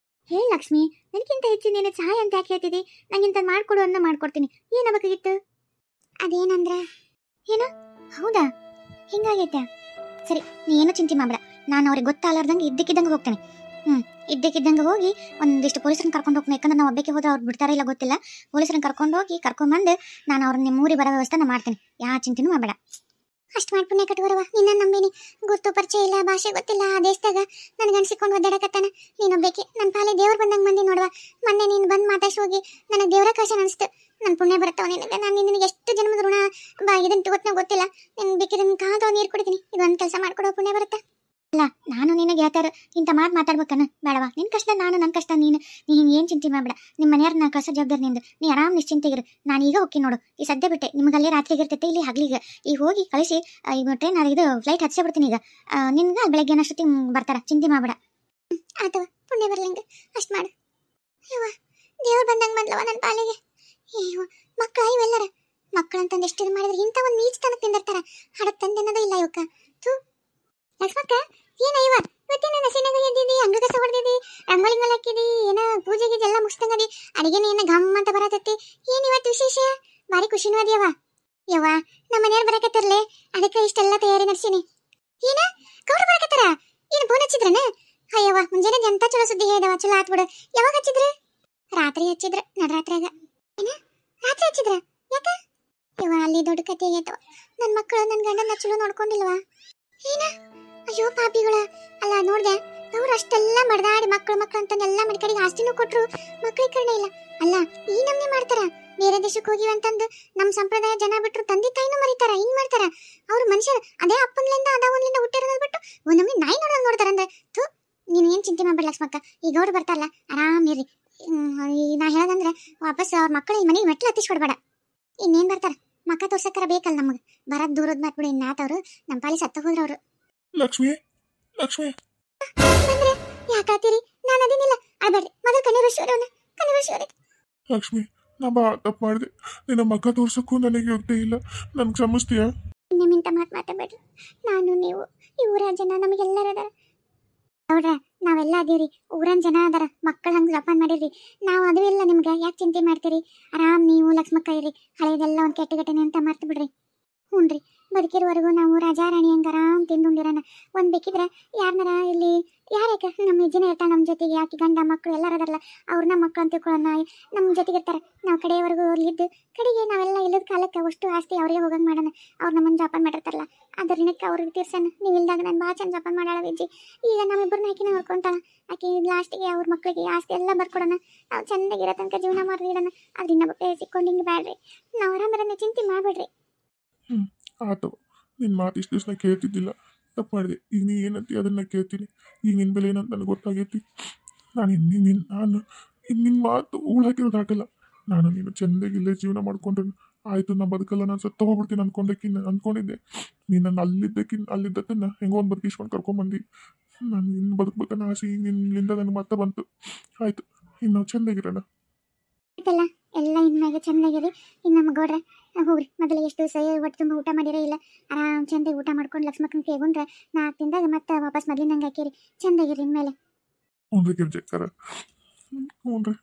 ಹೇಳಿ ಲಕ್ಷ್ಮಿ, ನನಗಿಂತ ಹೆಚ್ಚು ನೀನು ಸಹಾಯ ಅಂತ ಯಾಕೆ ಹೇಳ್ತಿದ್ದಿ? ನಂಗಿಂತ ಮಾಡ್ಕೊಡು ಅನ್ನೋ ಮಾಡ್ಕೊಡ್ತೀನಿ. ಏನಾಗಬೇಕಾಗಿತ್ತು? ಅದೇನಂದ್ರೆ ಏನು? ಹೌದಾ, ಹಿಂಗಾಗೈತೆ? ಸರಿ, ನೀ ಏನು ಚಿಂತೆ ಮಾಡಬೇಡ. ನಾನು ಅವ್ರಿಗೆ ಗೊತ್ತಾಗಲಾರ್ದಂಗೆ ಇದ್ದಕ್ಕಿದ್ದಂಗೆ ಹೋಗ್ತೇನೆ. ಇದ್ದಕ್ಕಿದ್ದಂಗೆ ಹೋಗಿ ಒಂದಿಷ್ಟು ಪೊಲೀಸರನ್ನ ಕರ್ಕೊಂಡು ಹೋಗ್ತೀನಿ. ಯಾಕಂದ್ರೆ ನಾವು ಒಬ್ಬಕ್ಕೆ ಹೋದ್ರೆ ಅವ್ರು ಬಿಡ್ತಾರ ಇಲ್ಲ ಗೊತ್ತಿಲ್ಲ. ಪೊಲೀಸರನ್ನ ಕರ್ಕೊಂಡು ಹೋಗಿ ಕರ್ಕೊಂಡ್ಬಂದು ನಾನು ಅವ್ರನ್ನ ನಿಮ್ಮ ಊರಿಗೆ ಬರೋ ವ್ಯವಸ್ಥೆ ಮಾಡ್ತೀನಿ. ಯಾವ ಚಿಂತೆನೂ ಮಾಡಬೇಡ. ಅಷ್ಟು ಮಾಡಿ ಪುಣ್ಯ ಕಟ್ಬರವ. ನಿನ್ನ ನಂಬಿನಿ, ಗುರ್ತು ಪರಿಚಯ ಇಲ್ಲ, ಭಾಷೆ ಗೊತ್ತಿಲ್ಲ, ಆ ದೇಶದಾಗ ನನಗೆ ಅನ್ಸಿಕೊಂಡು ಒದ್ದಾಡಕತ್ತಾನ. ನೀನೊಬ್ಬೇಕಿ ನನ್ನ ಪಾಲೆ ದೇವ್ರು ಬಂದಂಗೆ ಬಂದಿ ನೋಡುವ. ಮೊನ್ನೆ ನೀನು ಬಂದು ಮಾತಾಡ್ಸಿ ಹೋಗಿ ನನಗೆ ದೇವರ ಕಷ್ಟ ಅನಿಸ್ತು. ನನ್ನ ಪುಣ್ಯ ಬರುತ್ತವ ನಿನಗೆ. ನಾನು ನಿನಗೆ ಎಷ್ಟು ಜನ್ಮದ ಋಣ ಇದನ್ನು ಗೊತ್ತಿಲ್ಲ. ನಿನ್ನ ಬೇಕಿದ್ರೆ ನಿನ್ನ ಕಾದ ನೀರು ಕುಡಿತೀನಿ. ಇದೊಂದು ಕೆಲಸ ಮಾಡ್ಕೊಡೋ ಪುಣ್ಯ ಬರುತ್ತೆ. ಅಲ್ಲ ನಾನು ನಿನಗೆ ಹೇಳ್ತಾರ ಇಂಥ ಮಾತಾಡ್ಬೇಕನ್ನ ಬೇಡವಾ? ನಿನ್ನ ಕಷ್ಟ ನಾನು, ನನ್ನ ಕಷ್ಟ ನೀನು. ನೀ ಹಿಂಗೆ ಏನು ಚಿಂತೆ ಮಾಡಬೇಡ. ನಿಮ್ಮ ಮನೆಯವ್ರನ್ನ ಕಳ್ಸೋ ಜವಾಬ್ದಾರಿ ನಿಂದು. ನೀ ಆರಾಮ್ ನಿಶ್ಚಿಂತೆಗಿರು. ನಾನು ಈಗ ಹೋಗಿ ನೋಡು, ಈ ಸದ್ಯ ಬಿಟ್ಟೆ. ನಿಮ್ಗೆ ಅಲ್ಲಿ ರಾತ್ರಿಗೆ ಇರ್ತೈತೆ, ಇಲ್ಲಿ ಹಗ್ಲಿಗೆ ಈಗ ಹೋಗಿ ಕಳಿಸಿ ಈಗ ಟ್ರೈನ್ ಇದು ಫ್ಲೈಟ್ ಹಚ್ಚೇ ಬಿಡ್ತೀನಿ. ಈಗ ನಿನ್ಗೆ ಬೆಳಗ್ಗೆ ಅನ್ನೋಷ್ಟೊತ್ತಿಗೆ ಬರ್ತಾರ, ಚಿಂತೆ ಮಾಡಬೇಡ. ಆತವ, ಪುಣ್ಯ ಬರ್ಲಿಂಗ ಅಷ್ಟು ಮಾಡು. ಅಯ್ಯವ ದೇವ್ರು ಬಂದಂಗೆ ಬಂದ್ಲವ ನನ್ನ ಪಾಲಿಗೆ. ಅಯ್ಯವ ಮಕ್ಕಳ ಇವೆಲ್ಲರ ಮಕ್ಕಳಂತಂದು ಎಷ್ಟು ಇದು ಮಾಡಿದ್ರೆ ಇಂಥ ಒಂದು ನೀಚ್ ತನಕ ತಿಂದಿರ್ತಾರ. ಹಡಕ್ ತಂದೆನ್ನೋದು ಇಲ್ಲ ಇವಕ್ಕ. ಥೂ ಲಕ್ಷ್ಮಕ್ಕ, ಏನ ಇವತ್ತೇನ ನಸಿನಾಗ ಎದ್ದಿದ್ದಿ, ಅಂಗ ಕಸ ಹೊಡೆದಿದ್ದಿ, ರಂಗೋಲಿಂಗಲ್ ಹಾಕಿದಿ, ಏನ ಪೂಜೆಗೆ ಎಲ್ಲ ಮುಗಿಸ್ತಂಗದಿ, ಅಡಿಗೆನ ಏನ ಘಮ್ ಅಂತ ಬರತತ್ತಿ. ಏನ್ ಇವತ್ತು ವಿಶೇಷ? ಭಾರಿ ಖುಷಿನೂ ಅದ್ಯವ. ಯವ್ವ ನಮ್ಮ ಮನೆಯವ್ರು ಬರಕತ್ತಿರ್ಲೆ, ಅದಕ್ಕೆ ಇಷ್ಟೆಲ್ಲ ತಯಾರಿ ನಡೆಸೀನಿ. ಏನ ಗೌಡ್ರು ಬರಕತ್ತಾರ? ಏನು ಫೋನ್ ಹಚ್ಚಿದ್ರನ? ಅಯ್ಯವ್ವ ಮುಂಜಾನೆ ಎಂತ ಚಲೋ ಸುದ್ದಿ ಹೇಳಿದವ. ಚಲೋ ಆತ್ ಬಿಡು. ಯಾವಾಗ ಹಚ್ಚಿದ್ರು? ರಾತ್ರಿ ಹಚ್ಚಿದ್ರು, ನಡರಾತ್ರಿಯಾಗ. ಏನ ರಾತ್ರಿ ಹಚ್ಚಿದ್ರ? ಯಾಕ? ಯವ್ವ ಅಲ್ಲಿ ದೊಡ್ಡ ಕತೆ ಆಗೈತವ. ನನ್ನ ಮಕ್ಕಳು ನನ್ನ ಗಂಡನ ಚಲೋ ನೋಡ್ಕೊಂಡಿಲ್ವಾ? ಏನ? ಅಯ್ಯೋ ಪಾಪಿಗಳ. ಅಲ್ಲ ನೋಡ್ದೆ, ಅವ್ರು ಅಷ್ಟೆಲ್ಲ ಮಡ್ದಾಡಿ ಮಕ್ಕಳು ಅಂತಂದೆಲ್ಲ ಮನೆ ಕಡೆಗೆ ಆಸ್ತಿನೂ ಕೊಟ್ರು, ಮಕ್ಕಳಿಗೆ ಕರ್ಣೆ ಇಲ್ಲ. ಅಲ್ಲ ಈ ನಮ್ನೆ ಮಾಡ್ತಾರ. ಬೇರೆ ದೇಶಕ್ಕೆ ಹೋಗಿವಿ ಅಂತಂದು ನಮ್ಮ ಸಂಪ್ರದಾಯ ಜನ ಬಿಟ್ರು ತಂದೆ ತಾಯಿನೂ ಮರಿತಾರ. ಹಿಂಗ್ ಮಾಡ್ತಾರ ಅವ್ರು ಮನುಷ್ಯರು. ಅದೇ ಅಪ್ಪನ್ಲಿಂದ ಅದಾವನ್ಲಿಂದ ಹುಟ್ಟಿರೋದ್ ಬಿಟ್ಟು ಒಂದೊಮ್ಮೆ ನಾಯಿ ನೋಡೋದು ನೋಡ್ತಾರಂದ್ರೆ. ಥೂ, ನೀನು ಏನು ಚಿಂತೆ ಮಾಡ್ಬೇಡ ಲಕ್ಷ್ಮಕ್ಕ. ಈಗ ಅವ್ರು ಬರ್ತಾರಲ್ಲ ಆರಾಮಿರ್ರಿ. ನಾ ಹೇಳೋದಂದ್ರೆ ವಾಪಸ್ ಅವ್ರ ಮಕ್ಕಳು ಈ ಮನೆಗೆ ಮೆಟ್ಲು ಹತ್ತಿಸ್ಕೊಡ್ಬೇಡ. ಇನ್ನೇನು ಬರ್ತಾರ ಮಕ್ಕ ತೋರ್ಸಕ್ಕಾರ ಬೇಕಲ್ಲ ನಮಗೆ. ಬರೋದು ದೂರದ್ ಮಾಡ್ಬಿಡು. ಇನ್ನಾತವ್ರು ನಮ್ಮ ಪಾಲಿ ಸತ್ತ ಹೋದ್ರ ಅವರು. ಲಕ್ಷ್ಮಿ ಲಕ್ಷ್ಮಿ ಬಂದ್ರೆ ಯಾಕಾತೀರಿ? ನಾನು ಅದೇನಿಲ್ಲ. ಅಳ್ಬೇಡ್ರಿ, ಮೊದಲು ಕಣ್ಣೀರು ಲಕ್ಷ್ಮಿ, ನಾ ಭಾಳ ತಪ್ಪು ಮಾಡಿದೆ. ನಿನ್ನ ಮಕ್ಕ ತೋರ್ಸಕ್ಕೂ ನನಗೆ ಯೋಗ್ಯತೆ ಇಲ್ಲ. ನನ್ಗೆ ಕ್ಷಮಿಸ್ತೀಯಾ? ನಿಮ್ಮಿಂತ ಮಾತಾಡಬೇಡ್ರಿ. ನಾನು ನೀವು ಈ ಊರ ಜನ ನಮಗೆಲ್ಲರ ಅದಾರ. ನೋಡ್ರ ನಾವೆಲ್ಲ ಅದೀವ್ರಿ. ಊರನ್ ಜನ ಅದಾರ. ಮಕ್ಕಳು ಹಂಗೆ ಜಪಾನ ಮಾಡಿರ್ರಿ. ನಾವು ಅದು ಇಲ್ಲ. ನಿಮ್ಗೆ ಯಾಕೆ ಚಿಂತೆ ಮಾಡ್ತೀರಿ? ಆರಾಮ್ ನೀವು ಲಕ್ಷ್ಮಕ್ಕ ಇರ್ರಿ. ಹಳೆಯದೆಲ್ಲ ಒಂದು ಕೆಟ್ಟ ಘಟನೆ ಅಂತ ಮರ್ತು ಬಿಡ್ರಿ. ಹ್ಞೂ ರೀ, ಬದುಕಿರೋವರೆಗೂ ನಾವು ರಾಜಾ ರಾಣಿ ಹಂಗೆ ಆರಾಮ್ ತಿಂದುಂಡಿರೋಣ. ಒಂದು ಬೇಕಿದ್ರೆ ಯಾರನ್ನಾರ ಇಲ್ಲಿ ಯಾರ್ಯಾಕೆ ನಮ್ಮ ಹೆಜ್ಜೆನೇ ಇರ್ತಾಳೆ ನಮ್ಮ ಜೊತೆಗೆ. ಯಾಕೆ ಗಂಡ ಮಕ್ಕಳು ಎಲ್ಲರೂ ಅದರಲ್ಲ, ಅವ್ರನ್ನ ಮಕ್ಕಳು ಅಂತ ತಿಳ್ಕೊಳ್ಳೋಣ ನಮ್ಮ ಜೊತೆಗೆ ಇರ್ತಾರೆ. ನಾವು ಕಡೆಯವರೆಗೂ ಇದ್ದು ಕಡೆಗೆ ನಾವೆಲ್ಲ ಇಲ್ಲದ ಕಾಲಕ್ಕೆ ಅಷ್ಟು ಆಸ್ತಿ ಅವರಿಗೆ ಹೋಗಂಗೆ ಮಾಡೋಣ. ಅವ್ರು ನಮ್ಮನ್ನು ಜಪಾನ್ ಮಾಡಿರ್ತಾರಲ್ಲ, ಅದ್ರ ಋಣಕ್ಕೆ ಅವ್ರಿಗೆ ತೀರ್ಸೋಣ. ನೀವು ಇಲ್ದಾಗ ನಾನು ಭಾಳ ಚಂದ ಜಪಾನ್ ಮಾಡಾಳ ವಿಜ್ಜಿ. ಈಗ ನಮ್ಮಿಬ್ಬರನ್ನ ಆಕಿನ ನೋಡ್ಕೊತಾಳ. ಆಕೆ ಲಾಸ್ಟಿಗೆ ಅವ್ರ ಮಕ್ಕಳಿಗೆ ಆಸ್ತಿ ಎಲ್ಲ ಬರ್ಕೊಡೋಣ. ನಾವು ಚೆಂದಾಗಿರೋ ತನಕ ಜೀವನ ಮಾಡಿಡೋಣ. ಅದರಿಂದ ಬಟ್ಟೆ ಸಿಕ್ಕೊಂಡು ಹಿಂಗೆ ಬೇಡ್ರಿ. ನಾವು ಆರಾಮರನ್ನ ಚಿಂತೆ ಮಾಡಬೇಡ್ರಿ. ಆತು, ನಿನ್ನ ಮಾತು ಇಷ್ಟು ದಿವಸ ಕೇಳ್ತಿದ್ದಿಲ್ಲ, ತಪ್ಪು ಮಾಡಿದೆ. ಈಗ ನೀ ಏನಂತಿ ಅದನ್ನು ಕೇಳ್ತೀನಿ. ಈಗ ನಿನ್ನ ಬೆಲೆ ಏನಂತ ನನಗೆ ಗೊತ್ತಾಗೈತಿ. ನಾನು ನಿನ್ನ ಮಾತು ಉಳಾಕಿರೋದು ಹಾಕಲ್ಲ. ನಾನು ನೀನು ಚೆಂದಾಗಿಲ್ಲೇ ಜೀವನ ಮಾಡ್ಕೊಂಡ್ರೆ ಆಯಿತು, ನಾ ಬದುಕಲ್ಲ, ನಾನು ಸತ್ತ ಹೋಗ್ಬಿಡ್ತೀನಿ ಅಂದ್ಕೊಂಡಿದ್ದೆ. ನೀನು ನನ್ನ ಅಲ್ಲಿದ್ದನ್ನ ಹೆಂಗೋ ಒಂದು ಬದುಕಿಸ್ಕೊಂಡು ಕರ್ಕೊಂಡ್ಬಂದು ನಾನು ಇನ್ನು ಬದುಕ್ಬೇಕನ್ನ ಆಸೆ ಈಗ ನಿನ್ನಿಂದ ನನಗೆ ಮತ್ತೆ ಬಂತು. ಆಯಿತು, ಇನ್ನು ಚೆಂದಾಗಿರೋಣ. ಆಯ್ತಲ್ಲ, ಎಲ್ಲ ಇನ್ಮ್ಯಾಗ ಚೆಂದಾಗಿರಿ. ಇನ್ನು ನಮ್ಮ ಗೌಡ್ರೆ ಹೋಗ್ರಿ. ಮೊದಲು ಎಷ್ಟು ದಿವಸ ಹೊಟ್ಟೆ ತುಂಬ ಊಟ ಮಾಡಿರೇ ಇಲ್ಲ. ಆರಾಮ್ ಚೆಂದಾಗಿ ಊಟ ಮಾಡ್ಕೊಂಡು ಲಕ್ಷ್ಮಕ್ಕನ ಕೇಗೊಂಡ್ರೆ 4 ದಿನದಾಗ ಮತ್ತೆ ವಾಪಸ್ ಮೊದಲಿನಂಗೆ ಹಾಕಿರಿ. ಚೆಂದಾಗಿರಿ ಇನ್ಮೇಲೆ. ಹ್ಞೂ ರೀ ಗಿರ್ಜಕ್ಕರ, ಹ್ಞೂ ರೀ.